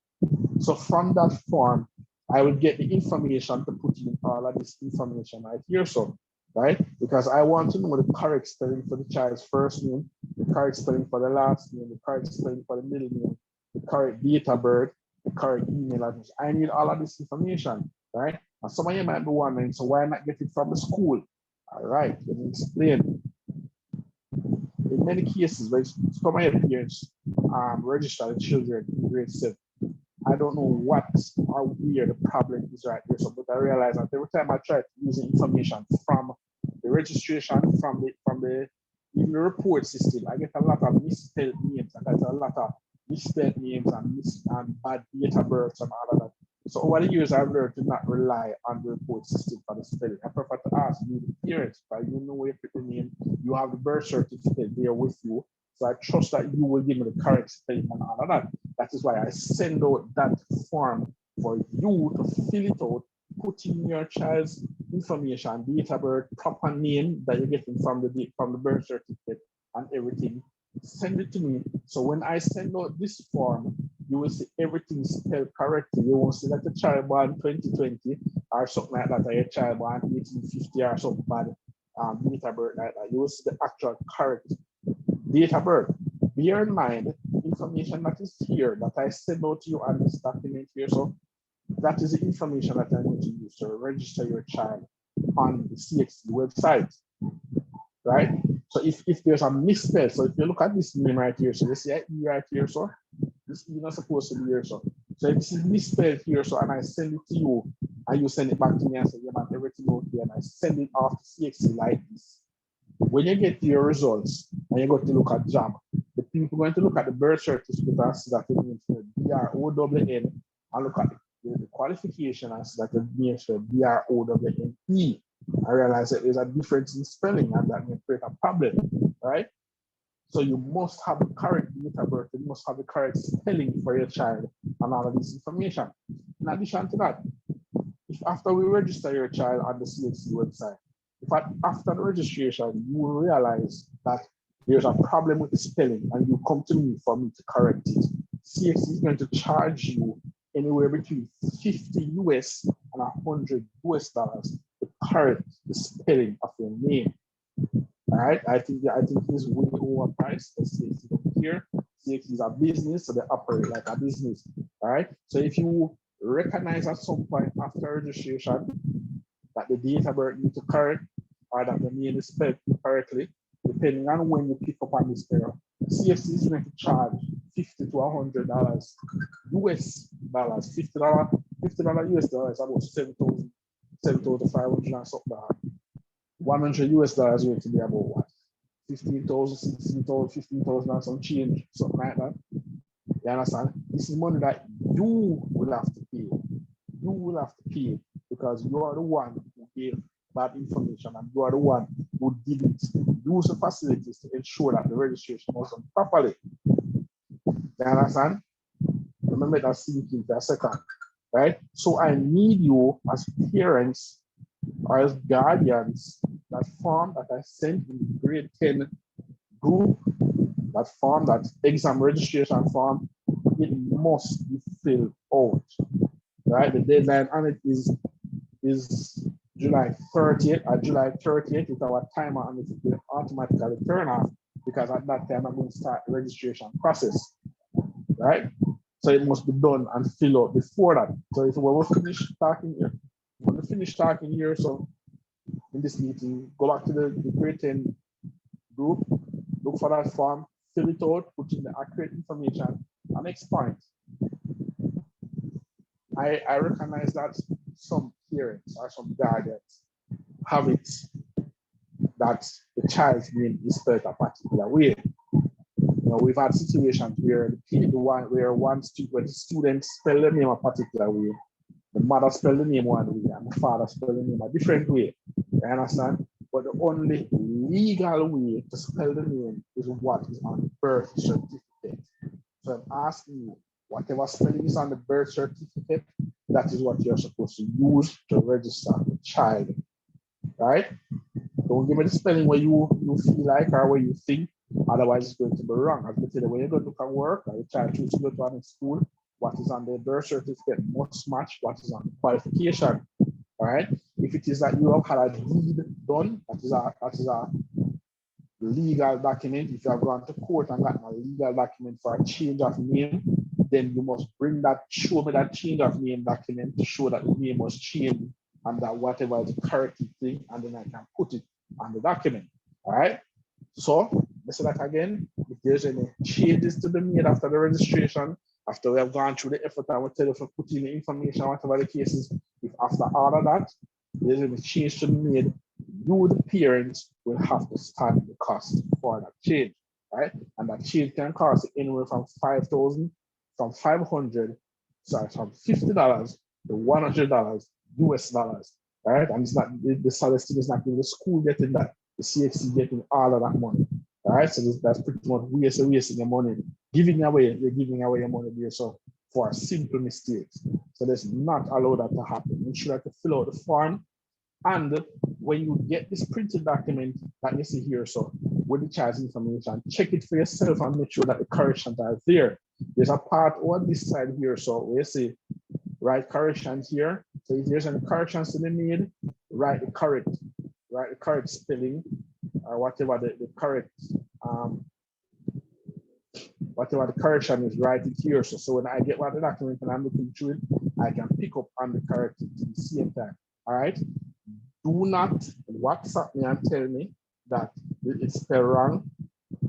So from that form, I will get the information to put in all of this information right here, so, right? Because I want to know the correct spelling for the child's first name, the correct spelling for the last name, the correct spelling for the middle name, the correct date of birth, the correct email address. I need all of this information, right? And some of you might be wondering, so why not get it from the school? All right, let me explain. In many cases, when some of your parents register the children in grade 7, I don't know what or where the problem is right there. So, but I realize that every time I try to use the information from the registration, from the even the report system, I get a lot of misspelled names. I get a lot of misspelled names and bad date of birth and all of that. So over the years, I've learned to not rely on the report system for the spelling. I prefer to ask you, the parents, because you know where you put the name, you have the birth certificate there with you. So I trust that you will give me the correct spelling and all of that. That is why I send out that form for you to fill it out, put in your child's information, date of birth, proper name that you're getting from the birth certificate and everything. Send it to me. So when I send out this form, you will see everything spelled correctly. You won't see that the child born 2020 or something like that, or your child born 1850 or something bad date of birth like that. You will see the actual correct date of birth. Bear in mind, information that is here that I send out to you on this document here. So that is the information that I need to use to register your child on the CXC website, right? So if there's a misspell, so if you look at this name right here, so you see an E right here, so this E not supposed to be here, so if this is misspelled here, so and I send it to you, and you send it back to me and say, yeah, man, everything out here, and I send it off to CXC like this. When you get your results and you go to look at job, the people going to look at the birth certificate and see that it means BROWN and look at the qualification as that the nature BROWNE. I realize that there's a difference in spelling and that may create a problem, right? So you must have the correct date of birth, you must have the correct spelling for your child and all of this information. In addition to that, if after we register your child on the CHC website, if after the registration you realize that there's a problem with the spelling and you come to me for me to correct it, CHC is going to charge you anywhere between 50 US and $100 US to correct the spelling of your name. All right, I think this is way overpriced. CXC don't care. CXC is a business, so they operate like a business. All right. So if you recognize at some point after registration that the date of birth needs to correct or that the name is spelled correctly, depending on when you pick up on this error, CFC is going to charge $50 to $100 US dollars. $50 US dollars, about 7,500 and something. 100 US dollars going to be about what? 15,000, 16,000, 15,000 and some change, something like that. You understand? This is money that you will have to pay. You will have to pay because you are the one who gave bad information and you are the one who didn't use the facilities to ensure that the registration was done properly. You understand? Remember that sink in for a second, right? So I need you as parents or as guardians, that form that I sent in the grade 10 group, that form, that exam registration form, it must be filled out, right? The deadline on it is July 30th. At July 30th, with our timer and it will automatically turn off because at that time I'm going to start the registration process, right? So it must be done and filled out before that. So if we're finished talking here, when we finish talking here, so in this meeting, go back to the grade 10 group, look for that form, fill it out, put in the accurate information. And next point, I recognize that some parents or some guardians have it that the child's name is spelled a particular way. You know, we've had situations where when the students spell the name a particular way, the mother spell the name one way and the father spell the name a different way. You understand? But the only legal way to spell the name is what is on the birth certificate. So I'm asking you, whatever spelling is on the birth certificate, that is what you're supposed to use to register the child, right? Don't give me the spelling where you feel like or where you think, otherwise it's going to be wrong. As I said, when you go to look at work or you try to choose to go to a school, what is on the birth certificate must match what is on the qualification, all right? If it is that you have had a deed done, that is a legal document. If you have gone to court and gotten a legal document for a change of name, then you must show me that change of name document to show that the name was changed and that whatever is the correct thing, and then I can put it on the document, all right? So, let's say that again, if there's any changes to be made after the registration, after we have gone through the effort, I will tell you to put in the information, whatever the case is, if after all of that, there's any change to be made, you, the parents, will have to stand the cost for that change, right? And that change can cost anywhere from $50 to $100 to $100 US dollars, right? And it's not the solicitor is not giving the school getting that, the CXC getting all of that money, all right? So that's pretty much wasting your money, you're giving away your money there. So for simple mistakes, so let's not allow that to happen. Ensure that you fill out the form. And when you get this printed document that you see here, so with the child's information, check it for yourself and make sure that the corrections are there. There's a part on this side here, so where you see write corrections here. So if there's any corrections to be made, write the correct spelling or whatever the correct whatever the correction is, write it here. So when I get what the document and I'm looking through it, I can pick up on the correct at the same time. All right. Do not WhatsApp me and tell me that it's spelled wrong,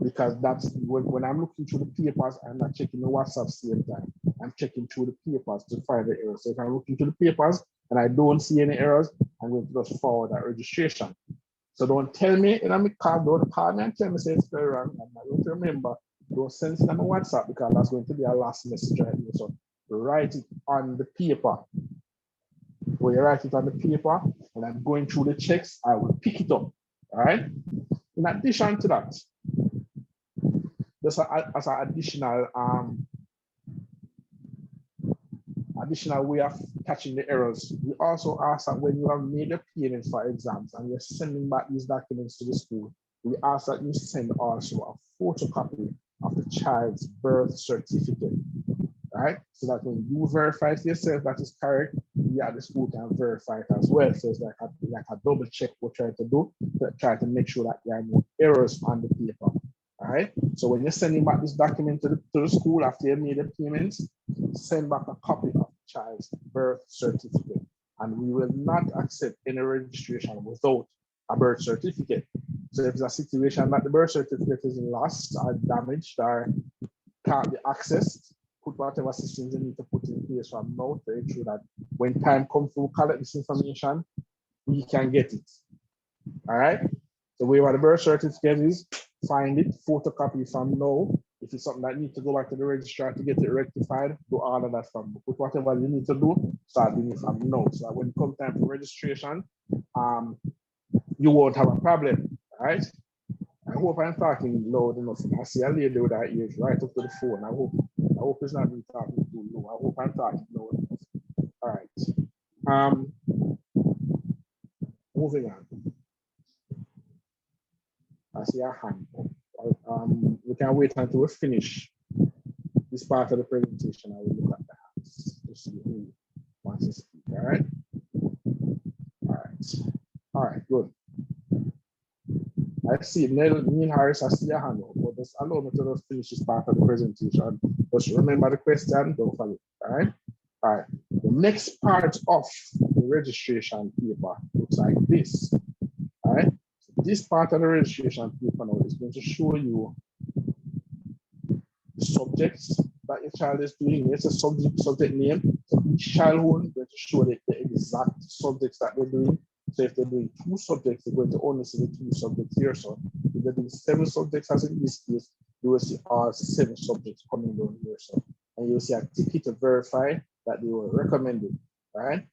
because that's when I'm looking through the papers, I'm not checking the WhatsApp same time. I'm checking through the papers to find the errors. So if I'm looking through the papers and I don't see any errors, I'm going to just forward that registration. So don't tell me, and don't call me and tell me say it's spelled wrong. I'm not going to remember. Don't send it on my WhatsApp because that's going to be our last message right here. So write it on the paper. When you write it on the paper, when I'm going through the checks, I will pick it up. All right. In addition to that, just as an additional way of catching the errors, we also ask that when you have made the payments for exams and you're sending back these documents to the school, we ask that you send also a photocopy of the child's birth certificate, right? So that when you verify it yourself that is correct, the school can verify it as well. So it's like a double check we're trying to do, to try to make sure that there are no errors on the paper. All right. So when you're sending back this document to the school after you made the payments, send back a copy of the child's birth certificate. And we will not accept any registration without a birth certificate. So if there's a situation that the birth certificate is lost or damaged or can't be accessed, put whatever systems you need to put in place from now to ensure that when time comes to collect this information, we can get it. All right. So where the birth certificate is, find it, photocopy from now. If it's something that needs to go back to the registrar to get it rectified, do all of that from. Put whatever you need to do, start doing it from now. So that when it comes time for registration, you won't have a problem. All right. I hope I'm talking loud enough. I see a lady with her ears right up to the phone. I hope it's not me talking too low. I hope I'm talking loud enough. All right. Moving on. I see a hand. We can wait until we finish this part of the presentation. I will look at the hands to see who wants to speak. All right. All right. All right. Good. I see Neil Harris. I see a hand. But just allow me to just finish this part of the presentation. Just remember the question. Don't forget. All right. All right. The next part of the registration paper looks like this. All right. This part of the registration paper now is going to show you the subjects that your child is doing. It's a subject name. So each childhood is going to show the exact subjects that they're doing. So if they're doing 2 subjects, they're going to only see the 2 subjects here. So if they're doing 7 subjects, as in this case, you will see all 7 subjects coming down here. So and you'll see a ticket to verify that they were recommended. Right?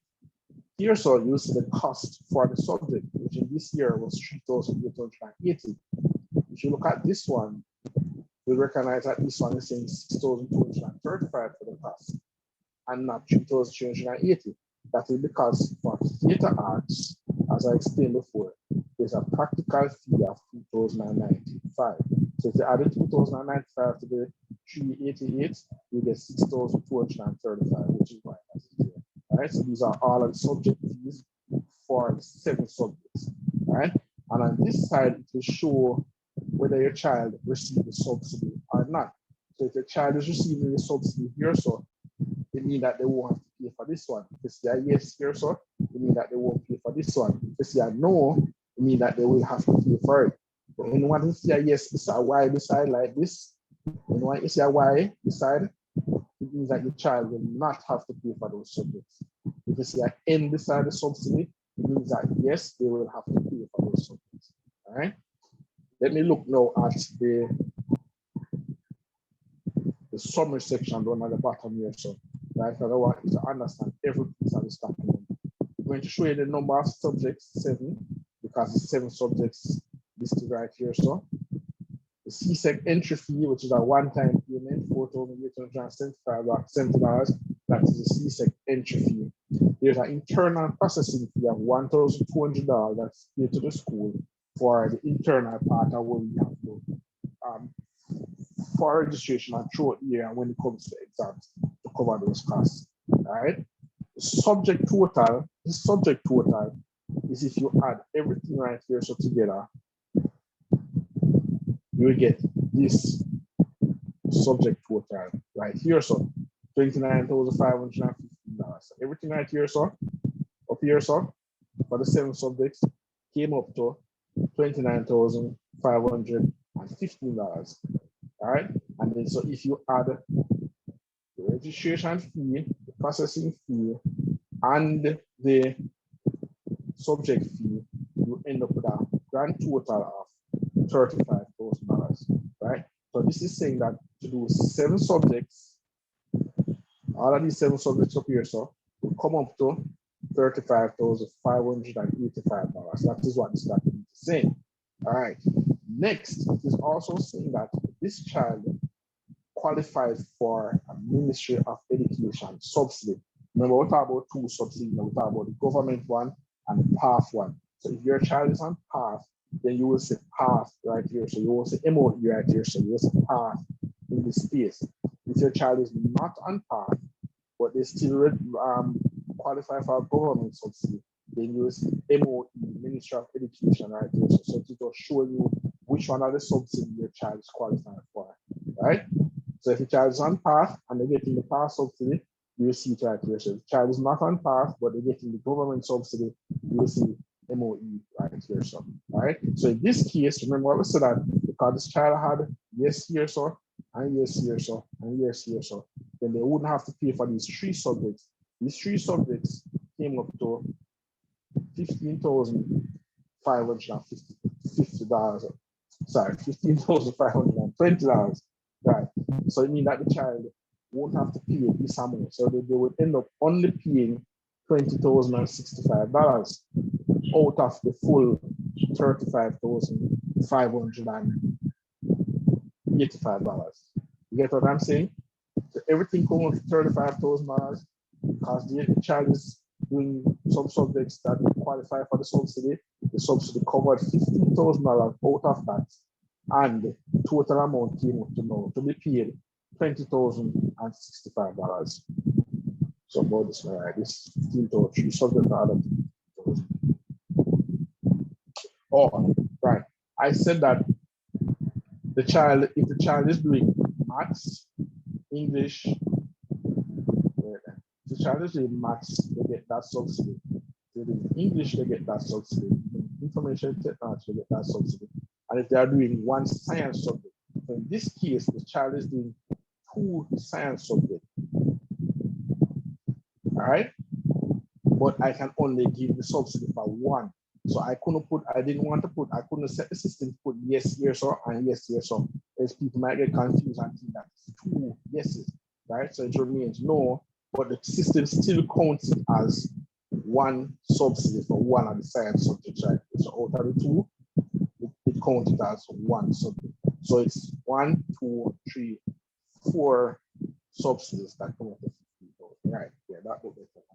Here, so you see the cost for the subject, which in this year was 3,880. If you look at this one, you recognize that this one is saying 6,235 for the cost and not 3,380. That is because for theater arts, as I explained before, there's a practical fee of 2,095. So if you add the 2,095 to the 388, you get 6,235, which is why that's here. All right, so these are all of the subject fees for 7 subjects. All right, and on this side, it will show whether your child received the subsidy or not. So if your child is receiving the subsidy here, so it means that they won't have to pay for this one. If it's a yes here, so it means that they won't pay for this one. If it's a no, it means that they will have to pay for it. But when you want to see a yes, it's a Y beside like this. When you want to see a Y beside, it means that your child will not have to pay for those subjects. If you see an N beside the subsidy, it means that yes, they will have to pay for those subjects. All right. Let me look now at the summary section down at the bottom here. So, right, I want you to understand every piece of this document. I'm going to show you the number of subjects, 7, because it's 7 subjects listed right here. So, the CSEC entry fee, which is a one-time payment, $4,870. That is the CSEC entry fee. There's an internal processing fee of $1,200 that's paid to the school for the internal part of what we have to for registration and throughout the year when it comes to exams to cover those costs. All right. The subject total is if you add everything right here so together, you will get this subject total right here. So $29,550. So everything right here, so up here, so for the 7 subjects came up to $29,515. All right, and then so if you add the registration fee, the processing fee, and the subject fee, you end up with a grand total of $35,000. Right. So this is saying that to do 7 subjects all of these 7 subjects up here, so will come up to $35,585. That is what this document is saying. All right. Next, it is also saying that this child qualifies for a Ministry of Education subsidy. Remember, we talk about 2 subsidies. We talk about the government one and the PATH one. So if your child is on PATH, then you will see PATH right here. So you will see MOE right here. So you will see PATH in this space. If your child is not on PATH, but they still qualify for a government subsidy, then you will see MOE, Ministry of Education right here. So it will show you which one of the subsidies your child is qualifying for, right? So if your child is on PATH and they're getting the PATH subsidy, you will see it right here. So if the child is not on PATH, but they're getting the government subsidy, you will see MOE right here. So, all right. So in this case, remember what we said, that because this child had yes here, so, and yes here, so, and yes here, so, then they wouldn't have to pay for these 3 subjects. These 3 subjects came up to $15,550. Sorry, $15,520. Right. So it means that the child won't have to pay this amount. So they would end up only paying $20,065 out of the full $35,585. You get what I'm saying? So everything comes up to $35,000 because the child is doing some subjects that qualify for the subsidy. The subsidy covered $15,000 out of that, and the total amount came up to now to be paid $20,065. So about this, all right, this 15,000 subject to other 15,000. Oh, right. I said that the child, if the child is doing maths, English, the child is doing maths, they get that subsidy. They're doing English, they get that subsidy. Information technology, they get that subsidy. And if they are doing 1 science subject, in this case, the child is doing 2 science subjects. All right, but I can only give the subsidy for 1. So I didn't want to put, I couldn't set the system to put yes here, so, and yes here, so, as people might get confused and think that it's 2 yeses, right? So it remains no, but the system still counts it as 1 subsidy for 1 of the science subjects, right? So out of the 2, it counts it as 1 subject. So it's 1, 2, 3, 4 subsidies that come up with 15,000, right? Yeah, that would be better.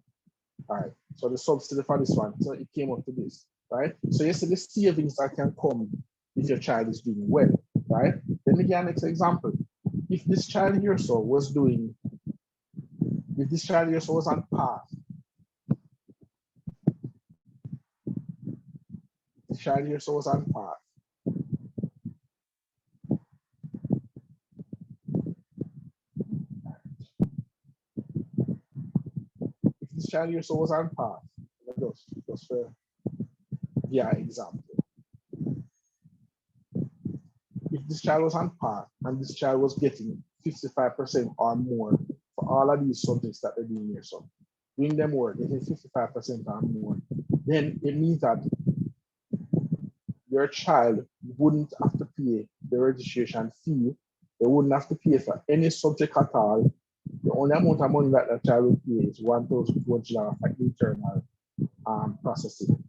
All right, so the subsidy for this one, so it came up to this, right? So you see the savings that can come if your child is doing well, right? Let me give an next example. If this child here so was doing, if this child here so was on PATH, the child here so was on PATH, if this child here so was on PATH, just for example. If this child was on PATH and this child was getting 55% or more for all of these subjects that they're doing here, so doing them work, getting 55% or more, then it means that your child wouldn't have to pay the registration fee. They wouldn't have to pay for any subject at all. The only amount of money that the child will pay is $1,200 for internal processing,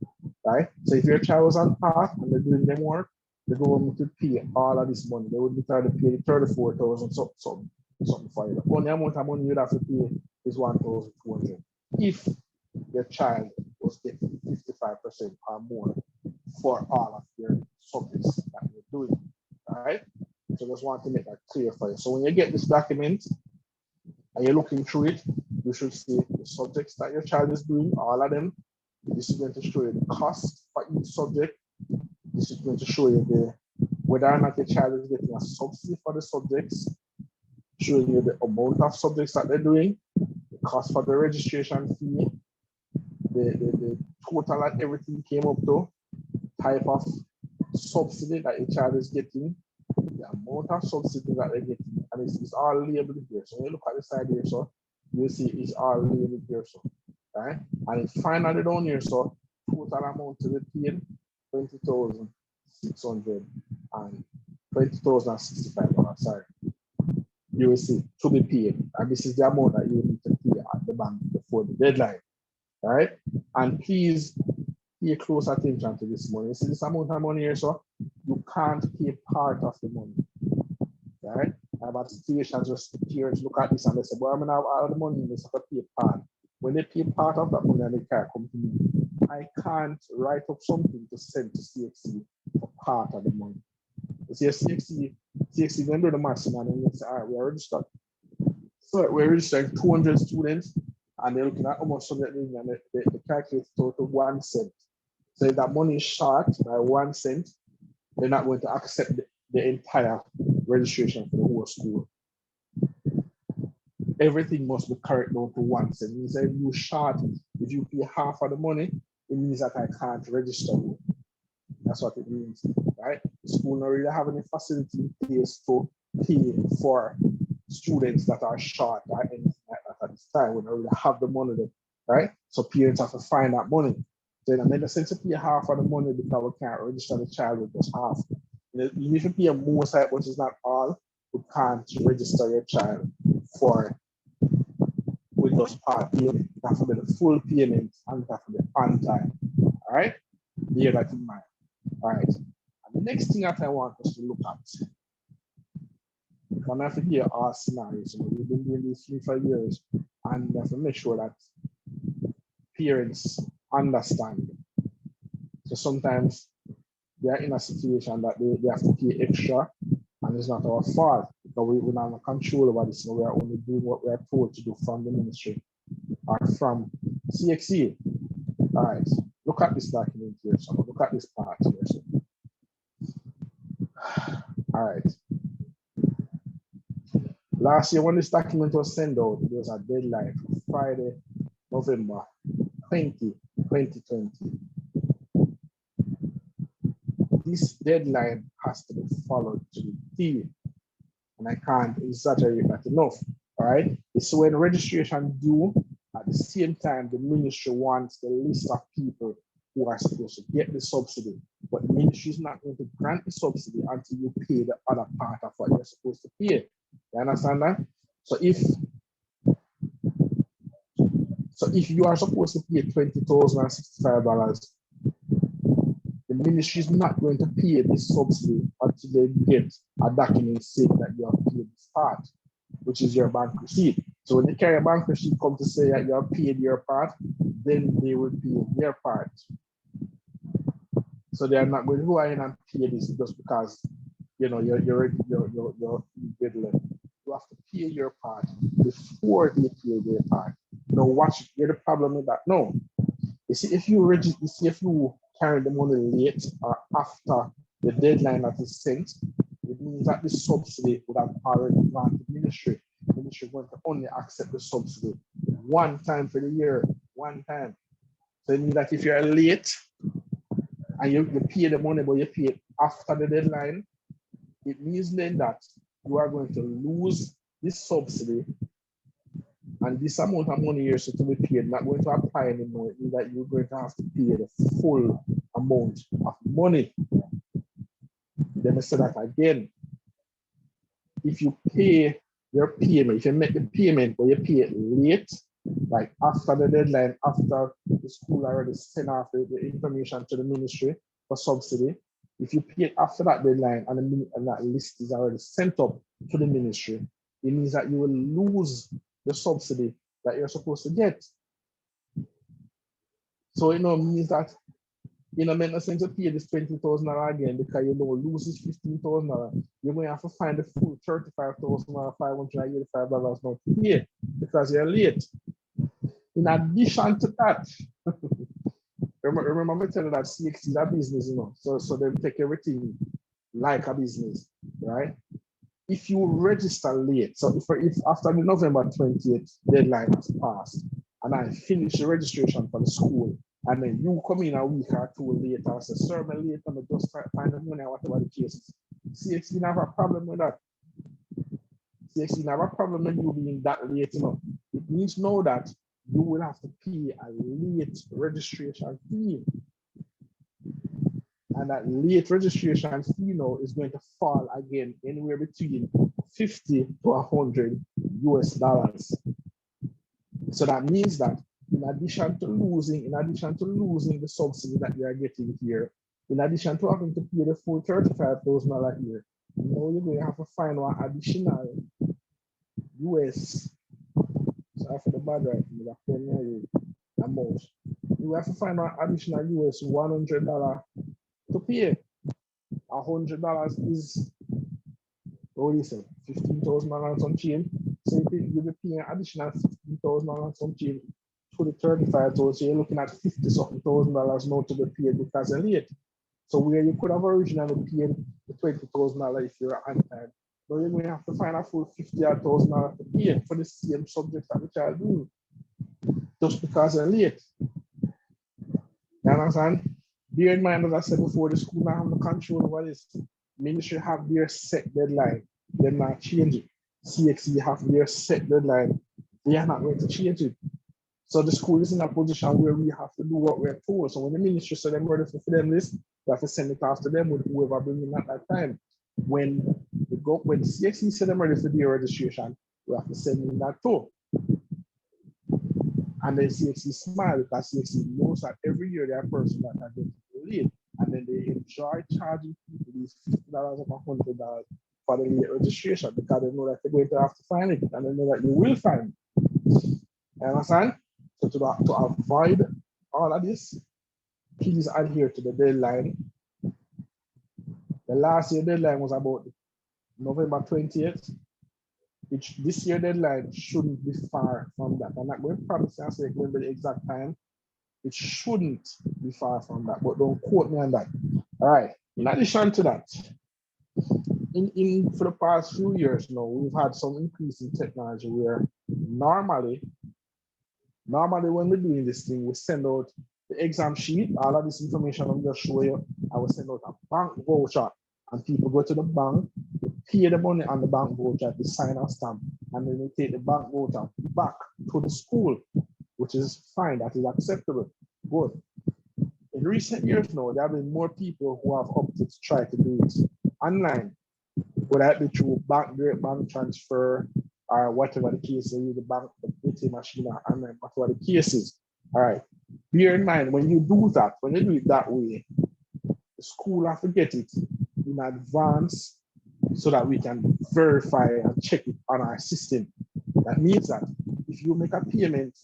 right? So if your child was on PATH and they're doing them work, the government would pay all of this money. They would be trying to pay 34,000 something for you. The only amount of money you'd have to pay is 1,200 if your child was getting 55% or more for all of your subjects that you're doing. All right. So just want to make that clear for you. So when you get this document and you're looking through it, you should see the subjects that your child is doing, all of them. This is going to show you the cost for each subject. This is going to show you whether or not your child is getting a subsidy for the subjects, showing you the amount of subjects that they're doing, the cost for the registration fee, the total that everything came up to, type of subsidy that your child is getting, the amount of subsidy that they're getting, and it's all labeled here. So when you look at the side here, so you'll see it's all labeled here, so right? And finally down here, so total amount to be paid, $20,665. Sorry. you will see to be paid. And this is the amount that you need to pay at the bank before the deadline. All right. And please pay close attention to this money. You see this amount of money here, so you can't pay part of the money. All right. I've had situations where parents look at this and they say, well, I'm gonna have all the money, they have to pay part. When they pay part of that money and they can't come to me, I can't write up something to send to CXC for part of the money. You see, CXC then do the maximum and they say, all right, we're registered. So we're registering 200 students and they're looking at almost something and they calculate total 1 cent. So if that money is short by 1 cent, they're not going to accept the entire registration for the whole school. Everything must be correct down to 1 cent. It means if you short, if you pay half of the money, it means that I can't register you. That's what it means, right? The school don't really have any facility in place to pay for students that are short or anything like that at this time. We don't really have the money there, right? So parents have to find that money. Then it makes sense to pay half of the money because we can't register the child with just half. You should pay more side, which is not all. You can't register your child for with just part payment. It has to be the full payment and it has to be on time. All right? Bear that in mind. All right. And the next thing that I want us to look at, I'm have to hear our scenarios. So we've been doing this thing for years, and we have to make sure that parents understand. So sometimes they are in a situation that they have to pay extra, and it's not our fault. But we don't have control over this, so we are only doing what we are told to do from the ministry or from CXC. All right, look at this document here. So look at this part here. So. All right. Last year, when this document was sent out, there was a deadline for Friday, November 20, 2020. This deadline has to be followed to the T, and I can't exaggerate that enough. All right. It's when registration due, at the same time, the ministry wants the list of people who are supposed to get the subsidy, but the ministry is not going to grant the subsidy until you pay the other part of what you're supposed to pay. You understand that? So if you are supposed to pay $20,065, the ministry is not going to pay this subsidy until they get a document saying that you have paid this part, which is your bank receipt. So when they carry a bank receipt come to say that you have paid your part, then they will pay their part. So they are not going to go ahead and pay this just because you're middle. You have to pay your part before they pay their part. Now, what's the problem with that? No. You see, if you carry the money late or after the deadline that is sent, it means that the subsidy would have already gone to the ministry. The ministry is going to only accept the subsidy one time for the year, one time. So it means that if you're late and you pay the money, but you pay it after the deadline, it means then that you are going to lose this subsidy, and this amount of money you're supposed to be paid not going to apply anymore. It means that you're going to have to pay the full amount of money. Let me say that again. If you pay your payment, if you make the payment but you pay it late, like after the deadline, after the school already sent off the information to the ministry for subsidy, if you pay it after that deadline and that list is already sent up to the ministry, it means that you will lose the subsidy that you're supposed to get. So it means that make no sense to pay this $20,000 again because you don't lose this $15,000. You're going to have to find the full $35,585 now to pay because you're late. In addition to that, remember telling that CXC is a business, so they take everything like a business, right? If you register late, so if after the November 20th deadline has passed and I finish the registration for the school, and then you come in a week or two later and say, sir, I'm late, and I just find the money or whatever the case is. CXC have a problem with that. CXC have a problem with you being that late, It means now that you will have to pay a late registration fee. And that late registration fee now is going to fall again anywhere between 50 to 100 US dollars. So that means that in addition to losing the subsidy that you are getting here, in addition to having to pay the full $35,000 here, now you're going to have to find one additional US. Sorry for the bad writing, amount. You have to find an additional US $100 to pay. $100 is, what do you say, $15,000 on chain. So you'll be paying additional $15,000 on chain to the 35,000. So you're looking at $50-something thousand now to be paid because you're late. So where you could have originally paid the $20,000 if you're on time, now you're going to have to find a full $50,000 to pay for the same subject that the child doing, just because you're late. You understand? Bear in mind, as I said before, the school now have the control over this. Ministry have their set deadline. They're not changing. CXC have their set deadline. They are not going to change it. So the school is in a position where we have to do what we're told. So when the ministry said they're ready for them this, we have to send it after them with whoever bringing at that time. When the CXC said they're ready for their registration, we have to send in that too. And then CXC smile because CXC knows that every year there are persons that are going to be late. And then they enjoy charging people these $50 or $100 for the late registration because they know that they're going to have to find it and they know that you will find it. You understand? So to avoid all of this, please adhere to the deadline. The last year deadline was about November 20th. This year deadline shouldn't be far from that. I'm not going to promise and say remember the exact time. It shouldn't be far from that, but don't quote me on that. All right. In addition to that, for the past few years now, we've had some increase in technology where normally when we're doing this thing, we send out the exam sheet, all of this information I'm just showing you, I will send out a bank voucher and people go to the bank, they pay the money on the bank voucher, they sign a stamp, and then they take the bank voucher back to the school, which is fine, that is acceptable. Good. In recent years now, there have been more people who have opted to try to do it online, whether it be through direct bank transfer or whatever the case is, the bank, the ATM machine, and whatever the case is. All right. Bear in mind, when you do it that way, the school has to get it in advance so that we can verify and check it on our system. That means that if you make a payment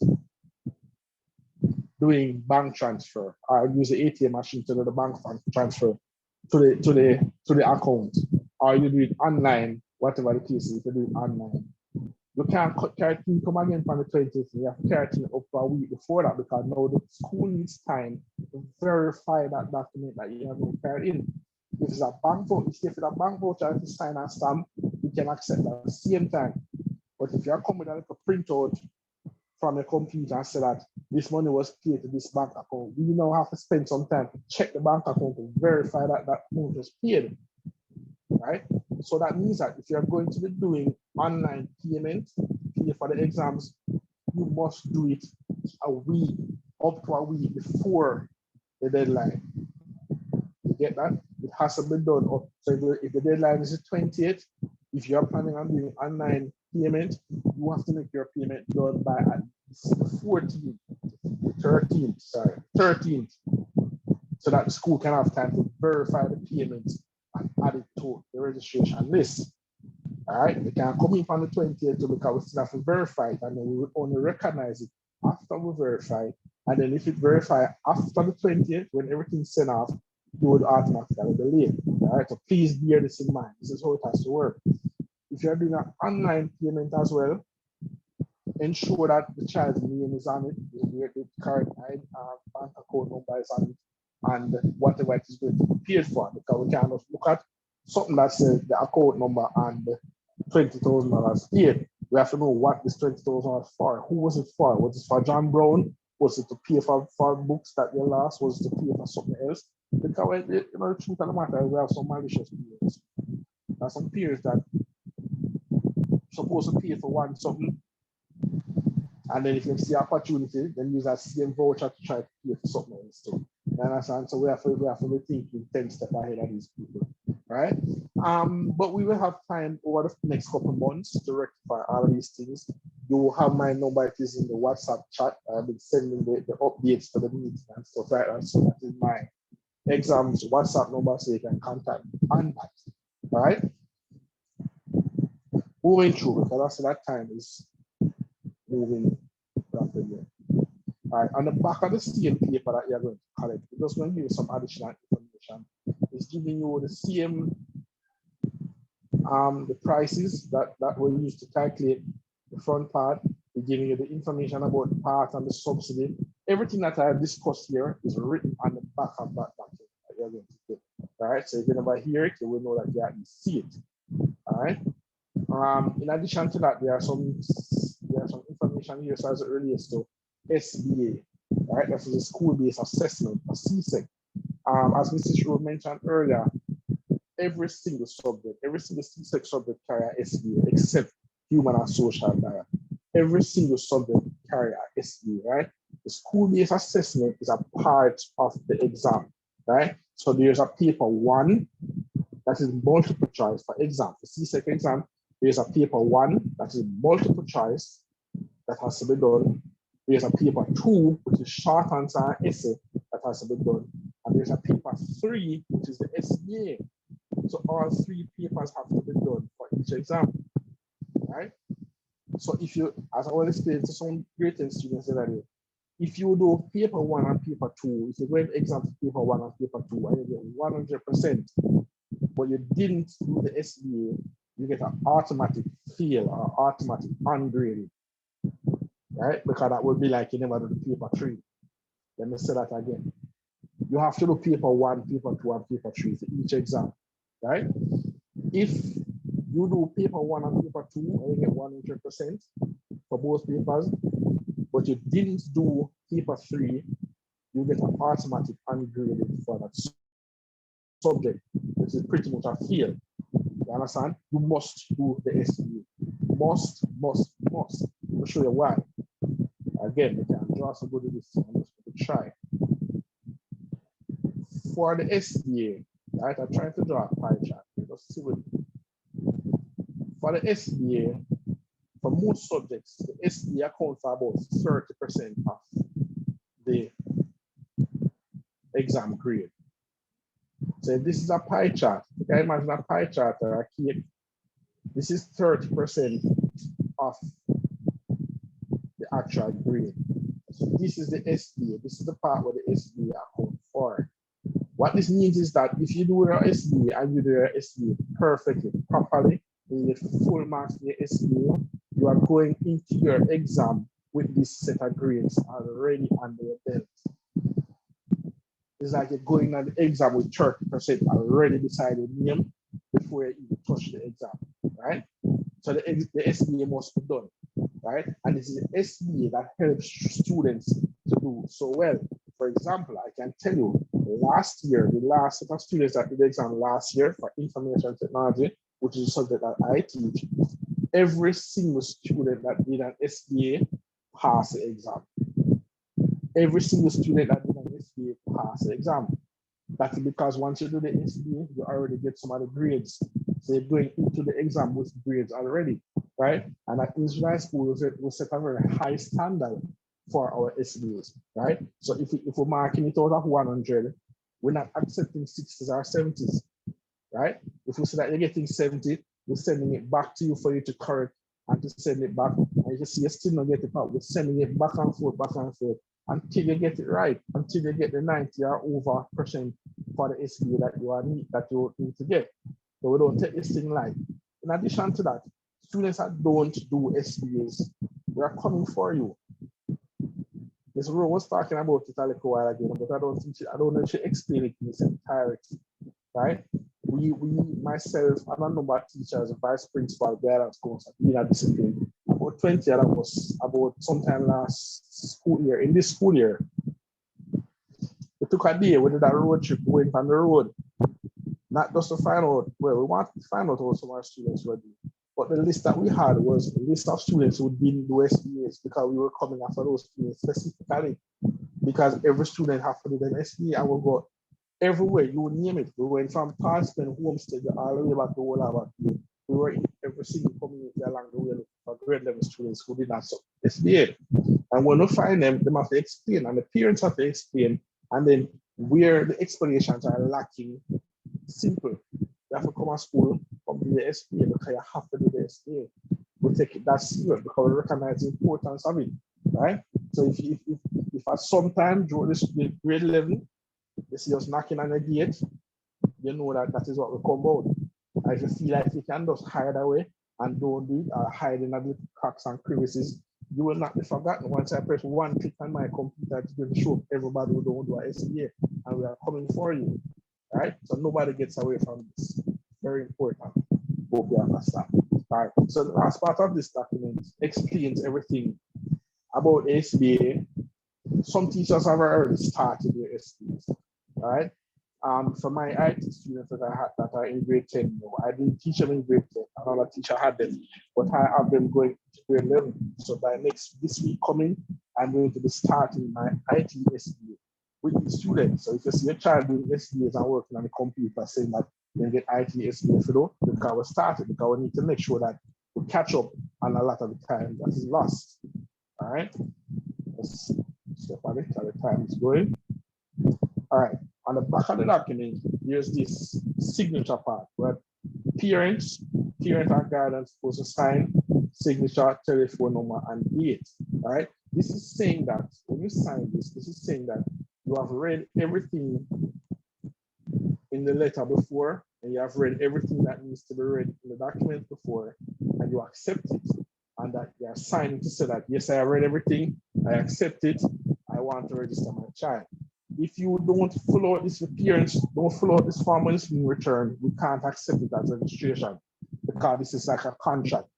doing bank transfer or use the ATM machine to do the bank transfer to the account, or you do it online, whatever the case is, you do it online. You can't carry it come again from the 20th. You have to carry it up for a week before that because now the school needs time to verify that document that you have to carry in. If it's a bank vote, if it's a bank voucher to sign and stamp, you can accept that at the same time. But if you're coming with a printout from your computer and say that this money was paid to this bank account, you now have to spend some time to check the bank account to verify that that amount was paid, right? So that means that if you're going to be doing online payment, pay for the exams, you must do it up to a week before the deadline. You get that? It has to be done up. So if the deadline is the 20th, if you're planning on doing online payment, you have to make your payment done by the 14th, the 13th, so that the school can have time to verify the payments and add it to the registration list. All right, they can come in on the 20th because we still have to verify it, and then we will only recognize it after we verify it. And then if it verify after the 20th, when everything's sent off, you would automatically delay. All right, so please bear this in mind. This is how it has to work. If you're doing an online payment as well, ensure that the child's name is on it, the current bank account number is on it, and whatever it is going to be paid for, because we cannot look at something that says the account number and $20,000 paid. We have to know what this $20,000 for. Who was it for? Was it for John Brown? Was it to pay for books that they lost? Was it to pay for something else? Because the truth of the matter is we have some malicious peers. There are some peers that supposed to pay for something, and then if you see opportunity, then use that same voucher to try to pay for something else too. You understand? So we have to be thinking 10 steps ahead of these people. right? But we will have time over the next couple of months to rectify all of these things. You will have my number, it is in the WhatsApp chat. I've been sending the updates for the meeting and stuff like that. So that is my exams WhatsApp number, so you can contact me on that. All right. Moving through, because I said that time is moving rapidly. All right, on the back of the same paper that you're going to collect, it's just going to give you some additional information. It's giving you the same the prices that were used to calculate the front part. We're giving you the information about the part and the subsidy. Everything that I have discussed here is written on the back of that document that you're going to get. All right, so if you never hear it, you will know that you actually see it. All right. In addition to that, there are some information here as it relates to SBA. All right, that's the school-based assessment, a CSEC. As Mrs. Shrew mentioned earlier, every single CSEC subject carry SBA except human and social bias. Every single subject carry SBA, right? The school-based assessment is a part of the exam, right? So there's a paper 1 that is multiple choice. For example, the CSEC exam, there's a paper 1 that is multiple choice that has to be done. There's a paper 2, which is short answer and essay that has to be done. And there's a paper 3, which is the SBA. So all 3 papers have to be done for each exam, right? So if you, as I was explaining to some grade 10 students the other day, if you do paper 1 and paper 2, if you go to exam for paper 1 and paper 2 and you get 100%, but you didn't do the SBA, you get an automatic fail or automatic ungraded, right? Because that would be like you never do the paper 3. Let me say that again. You have to do paper 1, paper 2, and paper 3 for each exam, right? If you do paper 1 and paper 2 and you get 100% for both papers, but you didn't do paper 3, you get an automatic ungraded for that subject, which is pretty much a fail. You understand? You must do the SBA. Must. I'll show you why. Again, you can just go to this. I'm just going to try. For the SBA, right? I'm trying to draw a pie chart. Just see what. For the SBA, for most subjects, the SBA accounts for about 30% of the exam grade. So if this is a pie chart, you can imagine a pie chart or a cake. This is 30% of the actual grade. So this is the SBA. This is the part where the SBA account for. What this means is that if you do your SBA and you do your SBA perfectly, properly, you get full marks in your SBA, you are going into your exam with this set of grades already under your belt. It's like you're going on the exam with 30% already beside your name before you even touch the exam, right? So the SBA must be done, right? And this is the SBA that helps students to do so well. For example, I can tell you last year, the last set of students that did the exam last year for information technology, which is a subject that I teach, every single student that did an SBA passed the exam. Every single student that did an SBA passed the exam. That's because once you do the SBA, you already get some of the grades. So you're going into the exam with grades already, right? And at Israel School, we set a very high standard for our SBAs, right? So if we're marking it out of 100, we're not accepting 60s or 70s, right? If we say that you're getting 70, we're sending it back to you for you to correct and to send it back. And you see you still not get it back, we're sending it back and forth until you get it right, until you get the 90 or over percent for the SBA that you need to get. So we don't take this thing light. In addition to that, students that don't do SBAs, we are coming for you. Ms. Rowe was talking about it a little while ago, but I don't know if she explained it in its entirety, right? We myself, and a number of teachers, vice principal, guidance counselor, being a discipline, about 20 of us, about sometime last school year, in this school year, we took a day, we did a road trip, we went on the road, not just to find out, well, we wanted to find out how some of our students were doing. But the list that we had was a list of students who didn't do SBAs because we were coming after those students specifically, because every student has to do an SBA and we got everywhere, you name it. We went from Parsman, Homestead, all the way back to Wolaback. We were in every single community along the way looking for grade level students who did not SBA. And when we find them, they have to explain, and the parents have to explain. And then where the explanations are lacking, simple. You have to come to school, come to the SBA because you have to do the SBA. We take it that serious because we recognize the importance of it, right? So if at some time during this grade level, they see us knocking on the gate, you know that is what we come out. And if you feel like you can just hide away and don't do it, or hide in the cracks and crevices, you will not be forgotten. Once I press one click on my computer to show everybody who don't do a SBA, and we are coming for you, right? So nobody gets away from this. Very important. Hope you understand. All right. So the last part of this document explains everything about SBA. Some teachers have already started their SBAs, all right? For my IT students that I had that are in grade 10, I didn't teach them in grade 10. Another teacher had them, but I have them going to grade 11. So by this week coming, I'm going to be starting my IT SBA with the students. So if you see a child doing SBAs and working on the computer saying that you get IT SBA for those, because we started, because we need to make sure that we catch up on a lot of the time that is lost. All right. Let's step on it how the time is going. All right. On the back of the document, there's this signature part where parent and guardian supposed to sign signature, telephone number, and date. All right. This is saying that when you sign this is saying that you have read everything in the letter before, and you have read everything that needs to be read in the document before, and you accept it, and that you are signing to say that, yes, I have read everything, I accept it, I want to register my child. If you don't follow this with parents, don't follow this form when it's being returned, we can't accept it as registration because this is like a contract.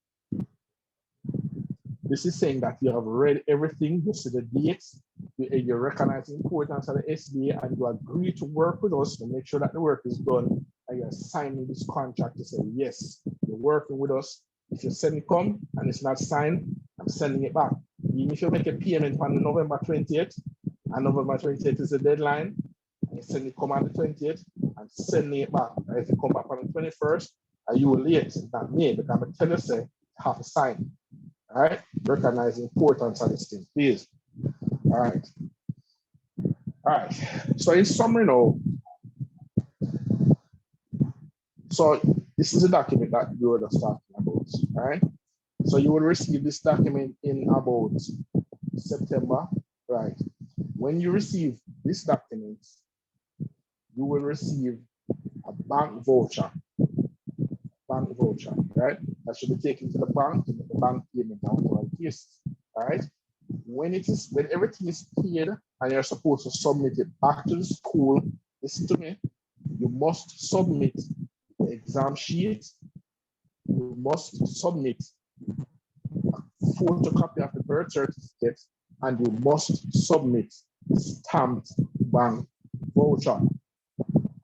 This is saying that you have read everything, you see the dates, you recognize the importance of the SBA, and you agree to work with us to make sure that the work is done, and you're signing this contract to say, yes, you're working with us. If you send it come and it's not signed, I'm sending it back. Even if you make a payment on November 20th, and November 20th is the deadline, and you send it come on the 20th, and sending it back. And if you come back on the 21st, and you will late, it's not me, because I'm telling you, say, you have to sign. All right, recognize the importance of this thing, please. All right. So in summary now, so this is a document that you were just talking about, all right? So you will receive this document in about September, right? When you receive this document, you will receive a bank voucher, right? That should be taken to the bank to make the bank payment down to our case, all right? When everything is paid and you're supposed to submit it back to the school, listen to me, you must submit the exam sheet, you must submit a photocopy of the birth certificate, and you must submit the stamped bank voucher.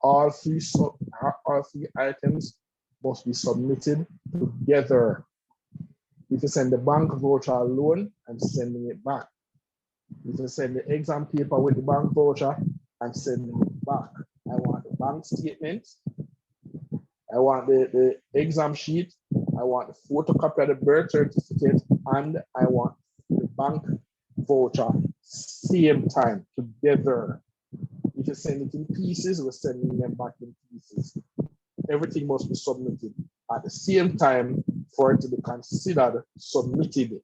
All three items must be submitted together. If you send the bank voucher alone, I'm sending it back. If you send the exam paper with the bank voucher, I'm sending it back. I want the bank statement. I want the exam sheet. I want the photocopy of the birth certificate, and I want the bank voucher same time together. If you send it in pieces, we're sending them back in pieces. Everything must be submitted at the same time for it to be considered submitted.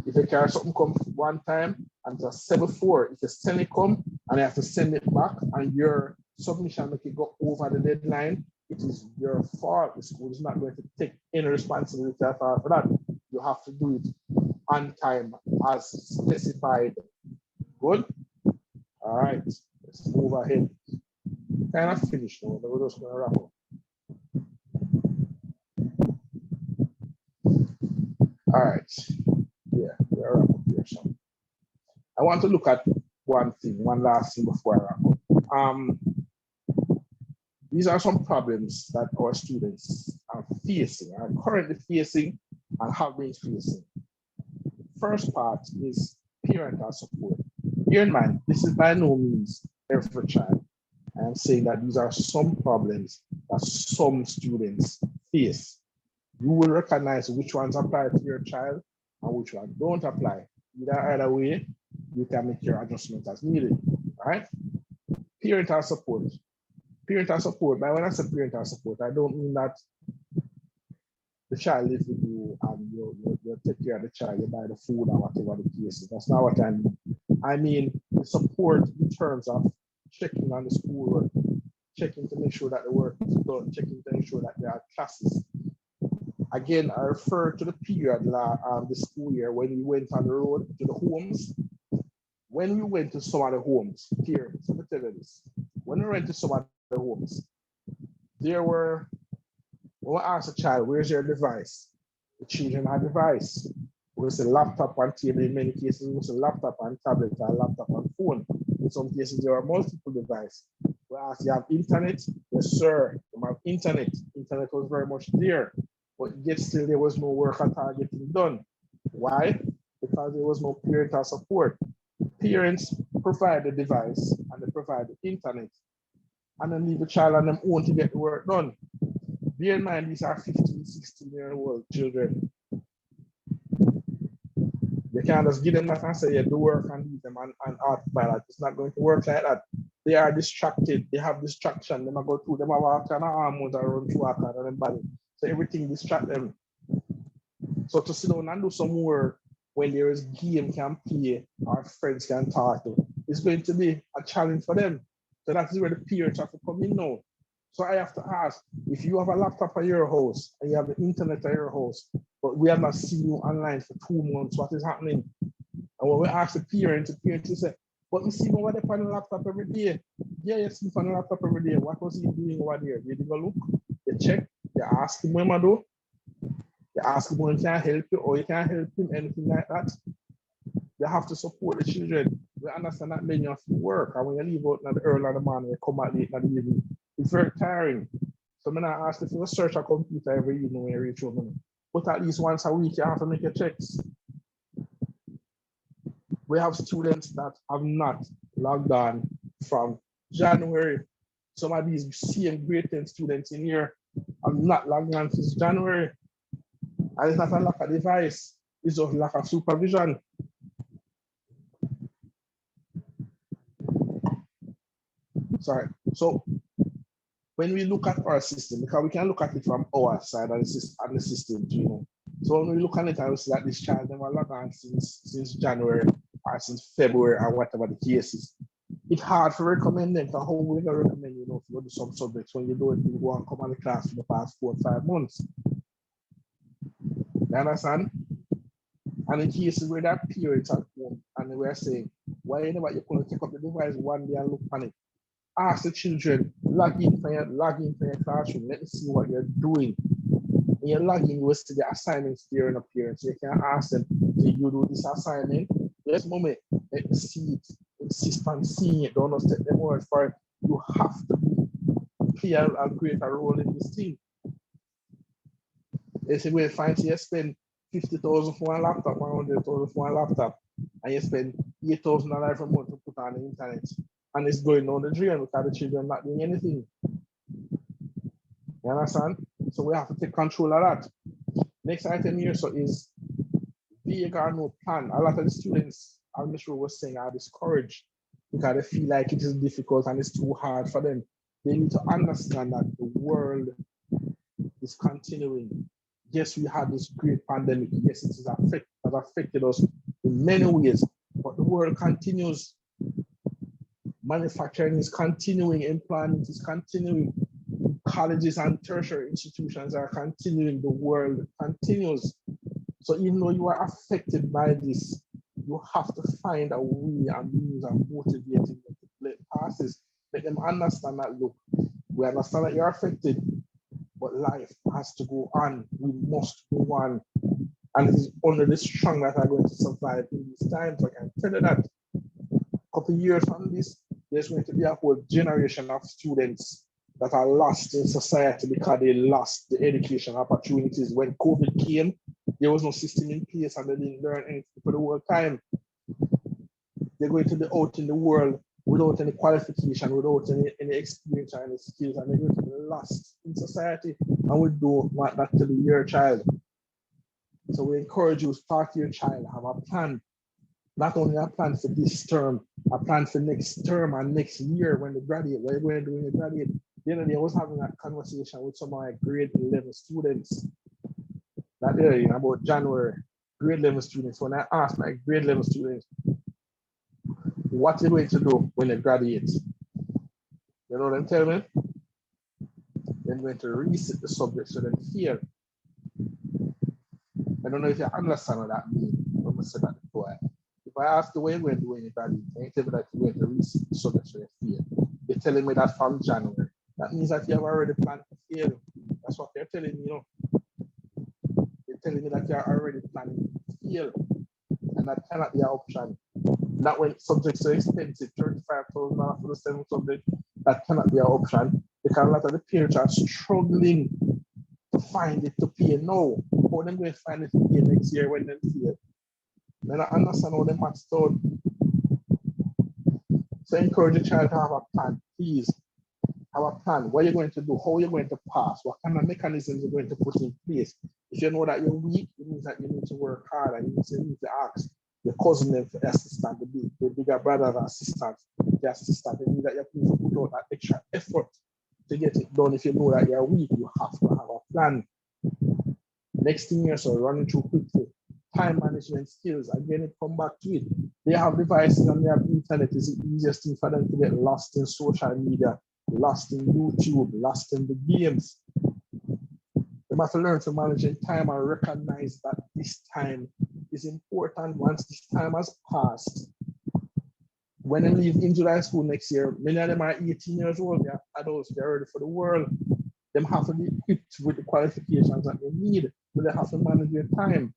If you carry something come one time and just say before, if you send it come and you have to send it back and your submission make it go over the deadline, it is your fault. The school is not going to take any responsibility for that. You have to do it on time as specified. Good? All right, let's move ahead. Kind of finished now, but we're just going to wrap up. All right, yeah, we're wrap up here. So I want to look at one last thing before I wrap up. These are some problems that our students are facing, are currently facing, and have been facing. First part is parental support. Bear in mind, this is by no means every child. I am saying that these are some problems that some students face. You will recognize which ones apply to your child and which ones don't apply. Either way, you can make your adjustment as needed, right? Parental support. Parental support, by when I say parental support, I don't mean that the child lives with you and you take care of the child, you buy the food or whatever the case is. That's not what I mean. I mean the support in terms of checking on the schoolwork, checking to make sure that the work is done, checking to ensure that there are classes. Again, I refer to the period the school year when we went on the road to the homes. When we went to some of the homes, parents, let me tell you this. When we went to some of the homes, there were, when I asked a child, where's your device? The children had a device. It was a laptop on table. In many cases, it was a laptop on tablet or a laptop on phone. In some cases, there are multiple devices. We asked, you have internet? Yes, sir. You have internet. Internet was very much there. But yet still, there was no work at all getting done. Why? Because there was no parental support. Parents provide the device and they provide the internet and then leave the child on them own to get the work done. Bear in mind, these are 15, 16-year-old children. You can't just give them that and say, yeah, do work and leave them and autopilot. It's not going to work like that. They are distracted. They have distraction. They might go through them, walk and hormones and run through our and body. So everything distract them. So to sit down and do some work when there is game can play or friends can talk to, it's going to be a challenge for them. So that's where the parents have to come in now. So I have to ask, if you have a laptop at your house and you have the internet at your house, but we have not seen you online for 2 months, what is happening? And when we ask the parents will say, but we see him over there on the laptop every day. Yeah, you see him on the laptop every day. What was he doing over there? You didn't look, you check, you ask him what he do. You ask him when he can help you or you can't help him, anything like that. You have to support the children. We understand that many of you work, and when you leave out in the early in the morning, you come back late in the evening. It's very tiring. So I'm not ask if you search a computer every evening when you reach home. But at least once a week, you have to make your checks. We have students that have not logged on from January. Some of these same grade 10 students in here have not logged on since January. And it's not a lack of device, it's just lack of supervision. Sorry. So when we look at our system, because we can look at it from our side of the system, you know. So when we look at it, I will see that this child never logged on since January or since February or whatever the case is. It's hard to recommend them. So how we gonna recommend, you know, if you do some subjects when you do it, you go and come on the class for the past 4 or 5 months. You understand? And in cases where that parents at home and we're saying, why you never you couldn't take up the device one day and look on it? Ask the children, log in for your classroom, let me see what you're doing. When you log in, you will see the assignments there in the parents. You can ask them, did you do this assignment? Yes, mommy, let me see it. Insist on seeing it. Don't take them word for it. You have to play a greater role in this thing. They say, well, fine, so you spend 50,000 for one laptop, 100,000 for one laptop, and you spend $8,000 every month to put on the internet. And it's going down the drain because the children not doing anything. You understand? So we have to take control of that. Next item here so is vague or no plan. A lot of the students, I'm sure was saying, are discouraged because they feel like it is difficult and it's too hard for them. They need to understand that the world is continuing. Yes, we had this great pandemic. Yes, it has affected us in many ways, but the world continues. Manufacturing is continuing, employment is continuing, colleges and tertiary institutions are continuing, the world continues. So even though you are affected by this, you have to find a way and means of motivating them to let passes. Let them understand that, look, we understand that you're affected, but life has to go on. We must go on. And it is only the strong that are going to survive in these times. I can tell you that. A couple of years from this, there's going to be a whole generation of students that are lost in society because they lost the education opportunities. When COVID came, there was no system in place and they didn't learn anything for the whole time. They're going to be out in the world with without any qualification, without any experience or any skills, and they're going to be lost in society. And we don't want that to be your child. So we encourage you to start your child, have a plan. Not only a plan for this term, a plan for next term and next year when they graduate, what you're going to do when you graduate. The other day, I was having that conversation with some of my grade 11 students that day about January, grade 11 students. When I asked my grade 11 students, what you're going to do when they graduate? You know what I'm telling me? They're going to reset the subject so they fail. I don't know if you understand what that means. I'm going to say that before. If I ask the way you're going to do when you graduate, and you tell me that you're going to reset the subject so they fail, you're telling me that from January. That means that you have already planned to fail. That's what they're telling me, you know. They're telling me that you're already planning to fail. And that cannot be an option. Not when subjects are expensive, $35,000 for the 7 subject, that cannot be an option because a lot of the parents are struggling to find it to pay now. How them going to find it to pay next year when they fail? Then I understand how they max out. So encourage the child to have a plan, please. Have a plan. What you're going to do, how you're going to pass, what kind of mechanisms you're going to put in place. If you know that you're weak, it means that you need to work hard and you need to ask your cousin for assistance, the bigger brother assistant, the assistant. It means that you have to put out that extra effort to get it done. If you know that you're weak, you have to have a plan. Next thing you're so running through quickly. Time management skills, again, it come back to it. They have devices and they have internet. It's the easiest thing for them to get lost in social media, lost in YouTube, lost in the games. They have to learn to manage their time and recognize that this time is important. Once this time has passed, when they leave into high school next year, many of them are 18 years old, they're adults, they're ready for the world. They have to be equipped with the qualifications that they need, but they have to manage their time.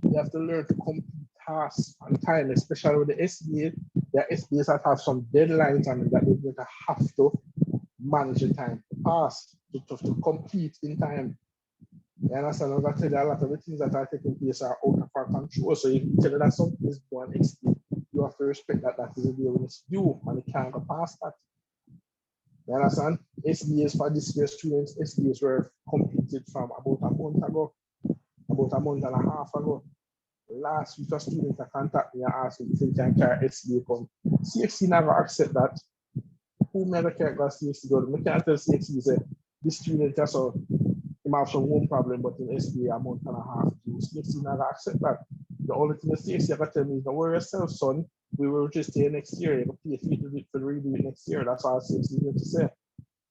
They have to learn to complete tasks on time, especially with the SBA. There are SBAs that have some deadlines and that they're going to have to manage the time to pass, to complete in time. You understand? I'm going to tell you a lot of the things that are taking place are out of our control. So if you tell you that something is going SBA, you have to respect that that is a deal when it's due and it can't go past that. You understand? SBAs for this year students, SBAs were completed from about a month ago, about a month and a half ago. Last week, a student contacted me and asked me if they can carry SBA come. CXC never accept that. Who never carry CXC go? We can't tell CXC say this student just so he might have some home problem, but in SBA a month and a half. CXC never accept that. The only thing the CXC ever tell me is don't worry yourself, son. We will just stay next year. You pay fee to redo it next year. That's all CXC is going to say.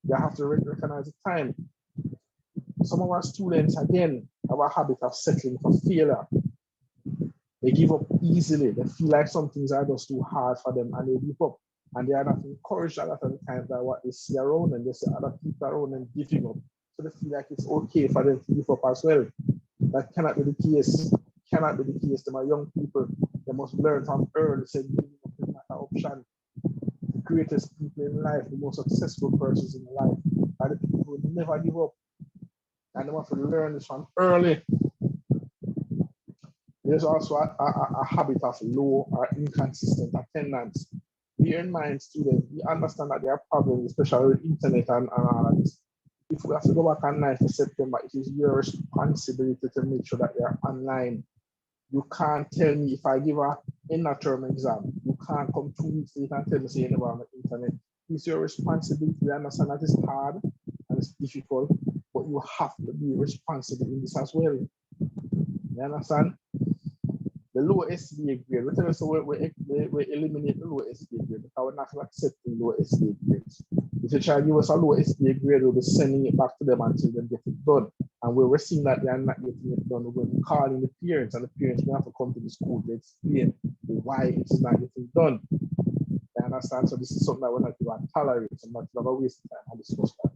You have to recognize the time. Some of our students, again, have a habit of settling for failure. They give up easily. They feel like some things are just too hard for them and they give up. And they are not encouraged a lot of the times by what they see around them. They see other people around them giving up. So they feel like it's okay for them to give up as well. That cannot be the case. Cannot be the case. They are young people. They must learn from early. Say giving up is not an option. The greatest people in life, the most successful persons in life, are the people who never give up. And they want to learn this from early. There's also a habit of low or inconsistent attendance. Bear in mind, students, we understand that there are problems, especially with internet and all of this. If we have to go back on 9th of September, it is your responsibility to make sure that you're online. You can't tell me if I give a end of term exam, you can't come 2 weeks later and tell me say you're never on the internet. It's your responsibility. We understand that it's hard and it's difficult, but you have to be responsible in this as well. You understand? The low SBA grade, we tell us we eliminate the low SBA grade because we're not going to accept the low SBA grades. If you try to give us a low SBA grade, we'll be sending it back to them until they get it done. And where we're seeing that they are not getting it done, we're going to call in the parents, and the parents will have to come to the school to explain why it is not getting done. You understand? So this is something that we're not going to tolerate, so not going to waste time and discuss that.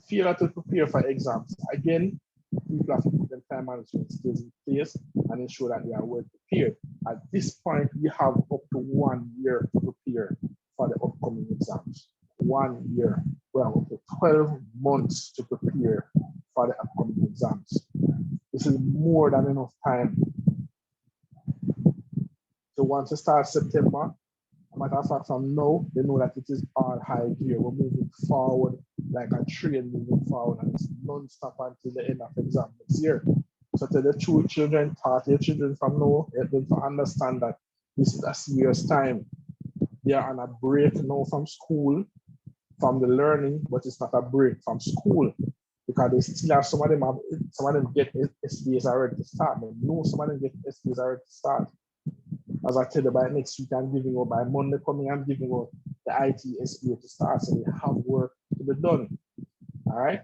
Failure to prepare for exams. Again, people have to put their time management skills in place and ensure that they are well prepared. At this point, we have up to 1 year to prepare for the upcoming exams. 1 year. We have up to 12 months to prepare for the upcoming exams. This is more than enough time So once it starts September, a matter of fact, from now, they know that it is all high gear. We're moving forward like a train moving forward, and it's non-stop until the end of exam next year. So to the two children, taught your children from now, help them to understand that this is a serious time. They are on a break now from school, from the learning, but it's not a break from school because they still have some of them get SDs already to start. They know some of them get SDs already to start. As I tell you, by next week, I'm giving out, by Monday coming, I'm giving out the IT SBA to start, so they have work to be done. All right.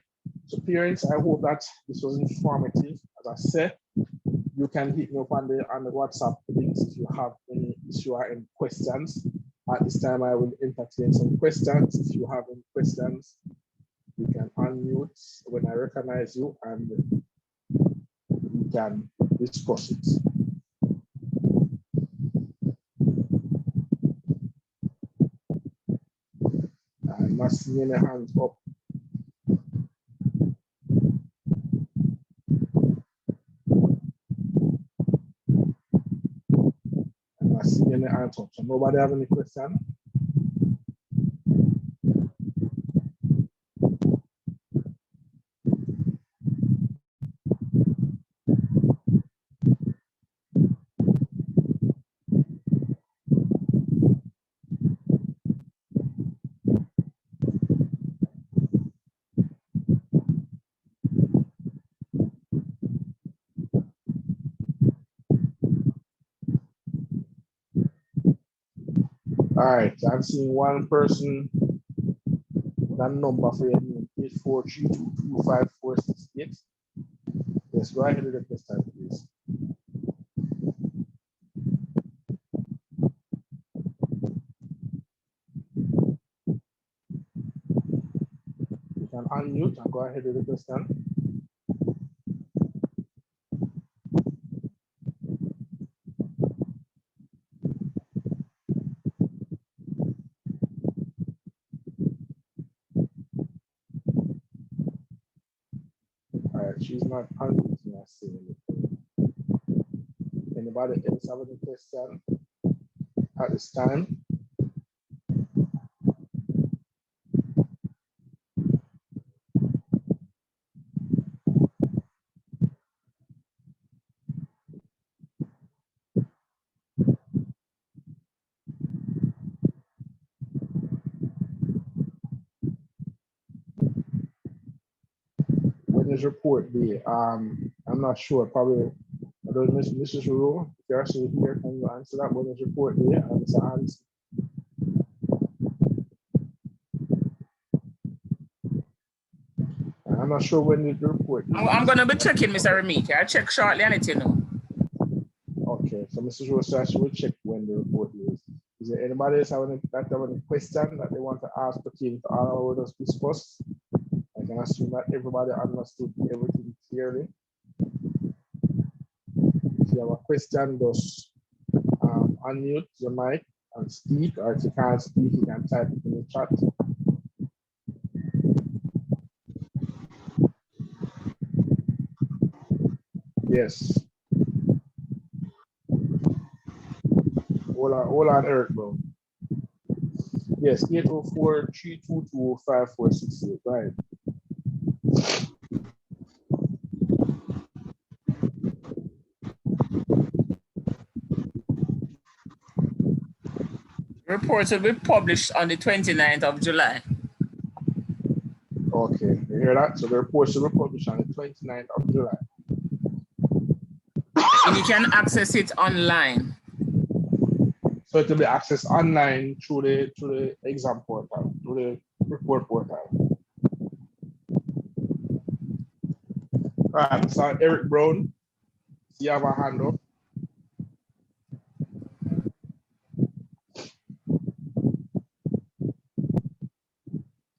So parents, I hope that this was informative. As I said, you can hit me up on the WhatsApp links if you have any issue or any questions. At this time, I will entertain some questions. If you have any questions, you can unmute when I recognize you and we can discuss it. I'm not seeing any hands up. I'm not seeing any hands up. So nobody have any question? All right, I'm seeing one person. That number for your name, 843225468. Yes, go ahead with the question, please. You can unmute and go ahead with the question. All right, she's not unmuting, I see anything. Anybody else have any question at this time? When is report day? I'm not sure. Probably. I don't know, Mrs. Rule, if you're actually here, can you answer that? When is report day? And it's answer. I'm not sure when the report. I'm going to be checking, Mr. Remeke. I'll check shortly and let you know. Okay, so Mrs. Rose will check when the report is. Is there anybody else have any question that they want to ask pertaining to all of us discussed? I can assume that everybody understood everything clearly. If you have a question, just unmute your mic and speak, or if you can't speak, you can type it in the chat. Yes. Hold on, Eric, bro. Yes, 804-322-5468, right. Reports will be published on the 29th of July. Okay, you hear that? So the report should be published on the 29th of July. And you can access it online. So it will be accessed online through the exam portal, through the report portal. All right, so Eric Brown, you have a hand up.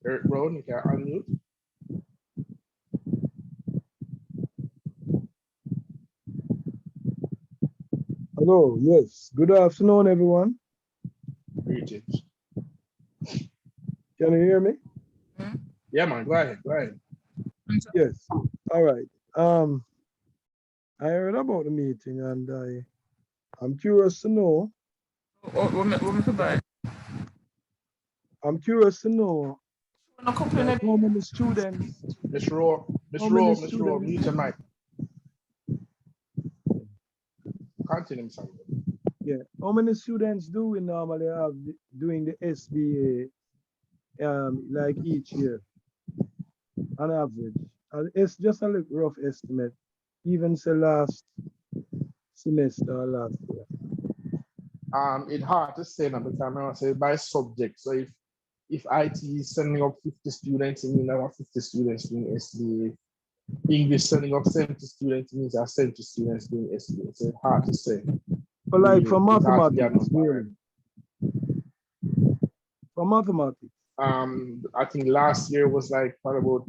Eric Brown, you can unmute. Hello, yes. Good afternoon, everyone. Greetings. Can you hear me? Yeah, man, go ahead, go ahead. Yes. All right. I heard about the meeting and I'm curious to know What me provide? I'm curious to know No couple in like, it. how many students, Miss Rowe, how many Miss Rowe, students, mute your mic. Continue, Mr. yeah, how many students do we normally have doing the SBA like each year on average? It's just a little rough estimate, even say last semester or last year. It's hard to say now because I'm gonna say by subject. So if IT is sending up 50 students, it means I have 50 students doing SBA. English sending up 70 students, it means I have 70 students doing SBA. So it's hard to say. But like for It's hard to get a mathematics, number. really, for mathematics. I think last year was like probably about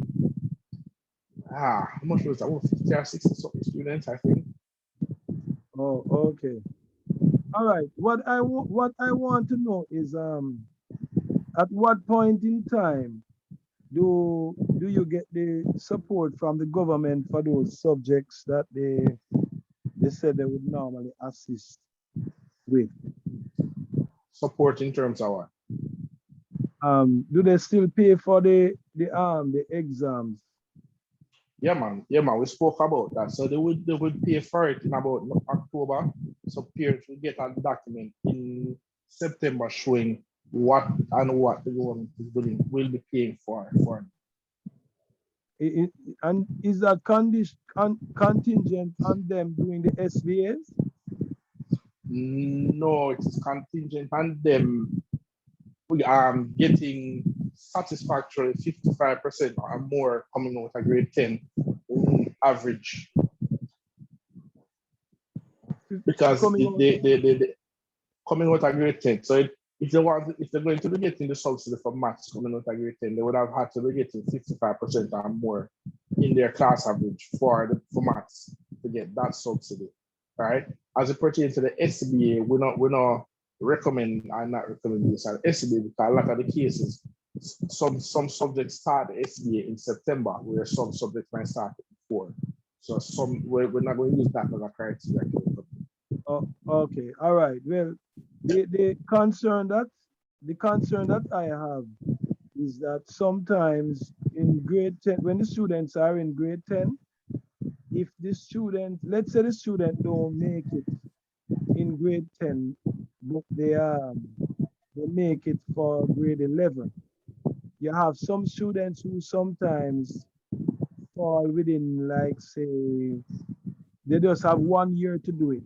how much was that? Oh, 50 or 60 something students, I think. Oh, okay. All right. What I want to know is at what point in time do you get the support from the government for those subjects that they said they would normally assist with? Support in terms of what? Do they still pay for the exams? Yeah, man. Yeah, man. We spoke about that. So they would pay for it in about October. So parents will get a document in September showing what and what the government is doing will be paying for. And is that contingent on them doing the SVAs? No, it is contingent on them getting satisfactory 55% or more coming out of grade 10 average. Because they coming out of grade 10. So if they're going to be getting the subsidy for maths coming out of grade 10, they would have had to be getting 55% or more in their class average for maths to get that subsidy. Right? As it pertains to the SBA, we're not recommend I'm not recommending this at SBA because a lot of the cases, some subjects start the SBA in September, where some subjects might start before. So we're not going to use that as a criteria. Oh, okay, all right. Well, the concern that I have is that sometimes in grade 10, when the students are in grade 10, if the student, let's say the student don't make it in grade 10, but they make it for grade 11. You have some students who sometimes fall within, like, say, they just have 1 year to do it,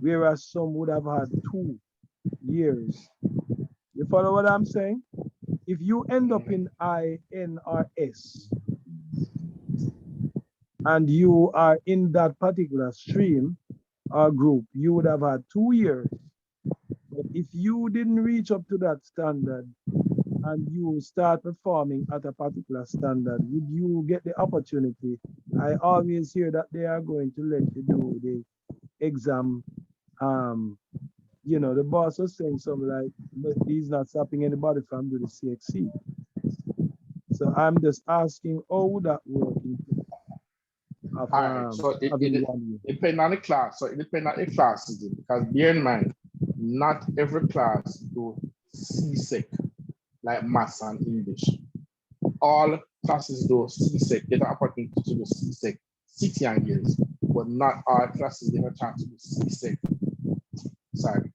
whereas some would have had 2 years. You follow what I'm saying? If you end up in INRS and you are in that particular stream or group, you would have had 2 years. But if you didn't reach up to that standard and you start performing at a particular standard, would you get the opportunity? I always hear that they are going to let you do the exam. You know, the boss was saying something like, but he's not stopping anybody from doing the CXC. So I'm just asking, how would that work in terms of All right, so it depends on the class. So it depends on the classes, because bear in mind, not every class do CSEC like maths and English. All classes do CSEC, get an opportunity to do CSEC 6 years, but not all classes get a chance to do CSEC. Sorry,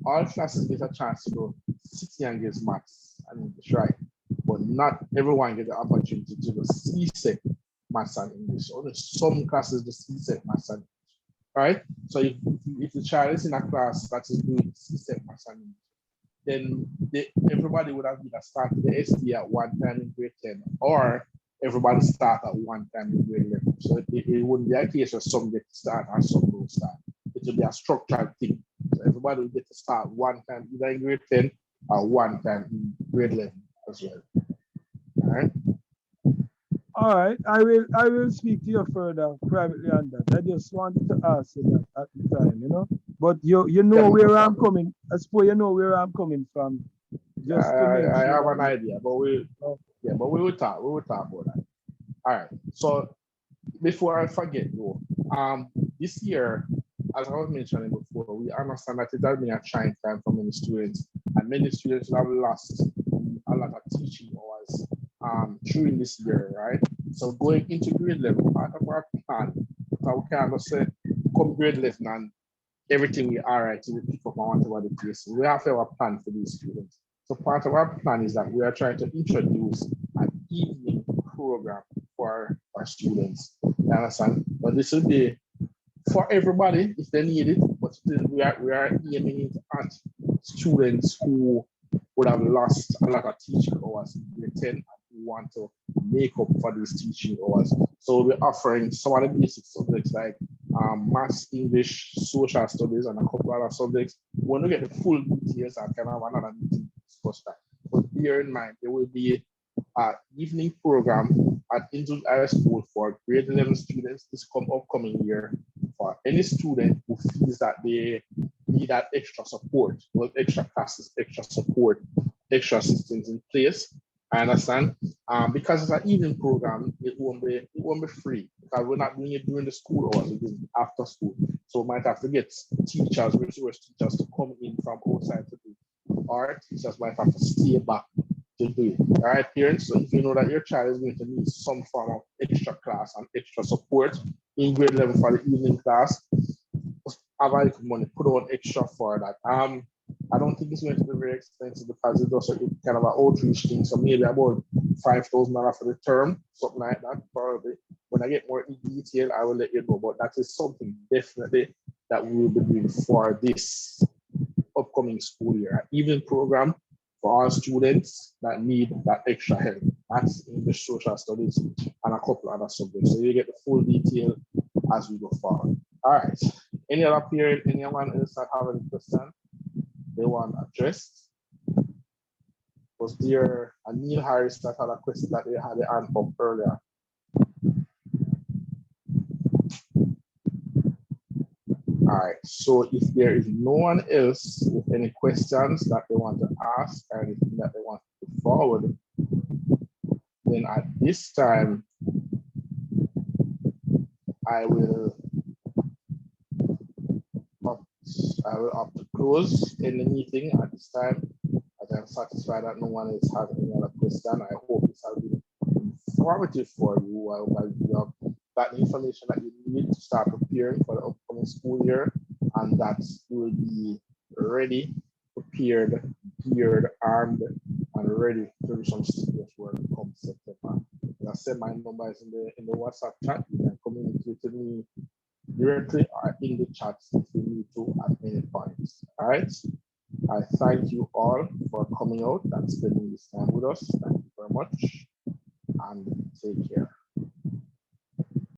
all classes get a chance to do 6 years maths and English, right? But not everyone get the opportunity to do CSEC maths and English. Only some classes do CSEC maths and English, right? So if the child is in a class that is doing CSEC maths and English, then everybody would have either started the SD at one time in grade 10, or everybody start at one time in grade 11. So it wouldn't be a case of some get to start and some don't start. It will be a structured thing. So everybody will get to start one time either in grade 10 or one time in grade 11 as well. All right. All right, I will speak to you further privately on that. I just wanted to ask you that at the time, you know. But you know where I'm coming. I suppose you know where I'm coming from. Just to make I sure have an idea, but we will talk. We will talk about that. All right. So before I forget though, this year as I was mentioning before, we understand that it has been a trying time for many students, and many students have lost a lot of teaching hours during this year, right? So going into grade level, part of our plan, so we can't just say come grade level and everything we are right, we pick up on whatever the case. We have to have a plan for these students. So part of our plan is that we are trying to introduce an evening program for our students. You understand? But this will be for everybody if they need it, but still we are aiming it at students who would have lost a lot of teaching hours in grade 10 and who want to make up for these teaching hours. So we're offering some of the basic subjects like maths, English, social studies, and a couple other subjects. When we get the full details, I can have another meeting to discuss that. But bear in mind, there will be an evening program at Institute High School for grade 11 students this upcoming year for any student who feels that they need that extra support, with extra classes, extra support, extra assistance in place. I understand. Because it's an evening program, it won't be free because we're not doing it during the school hours, we're doing it after school. So we might have to get teachers, resource teachers to come in from outside to do it, or teachers might have to stay back to do it. All right, parents. So if you know that your child is going to need some form of extra class and extra support in grade 11 for the evening class, have a little money, put on extra for that. I don't think it's going to be very expensive because it's also kind of an outreach thing. So maybe about $5,000 for the term, something like that. Probably. When I get more in detail, I will let you know. But that is something definitely that we will be doing for this upcoming school year. Evening program for our students that need that extra help. That's English, social studies, and a couple other subjects. So you get the full detail as we go forward. All right. Any other period, anyone else that have any question they want addressed? Was there a Neil Harris that had a question that they had the hand up earlier? All right, so if there is no one else with any questions that they want to ask or anything that they want to put forward, then at this time, I will opt to close in the meeting at this time. As I'm satisfied that no one else has any other question. I hope this has been informative for you. I hope you have that information that you need to start preparing for the upcoming school year, and that you will be ready, prepared, geared, armed, and ready to do some serious work come September. As I said, my number is in the WhatsApp chat. You can communicate with me directly or in the chat if you need to at any point. All right. I thank you all for coming out and spending this time with us. Thank you very much and take care.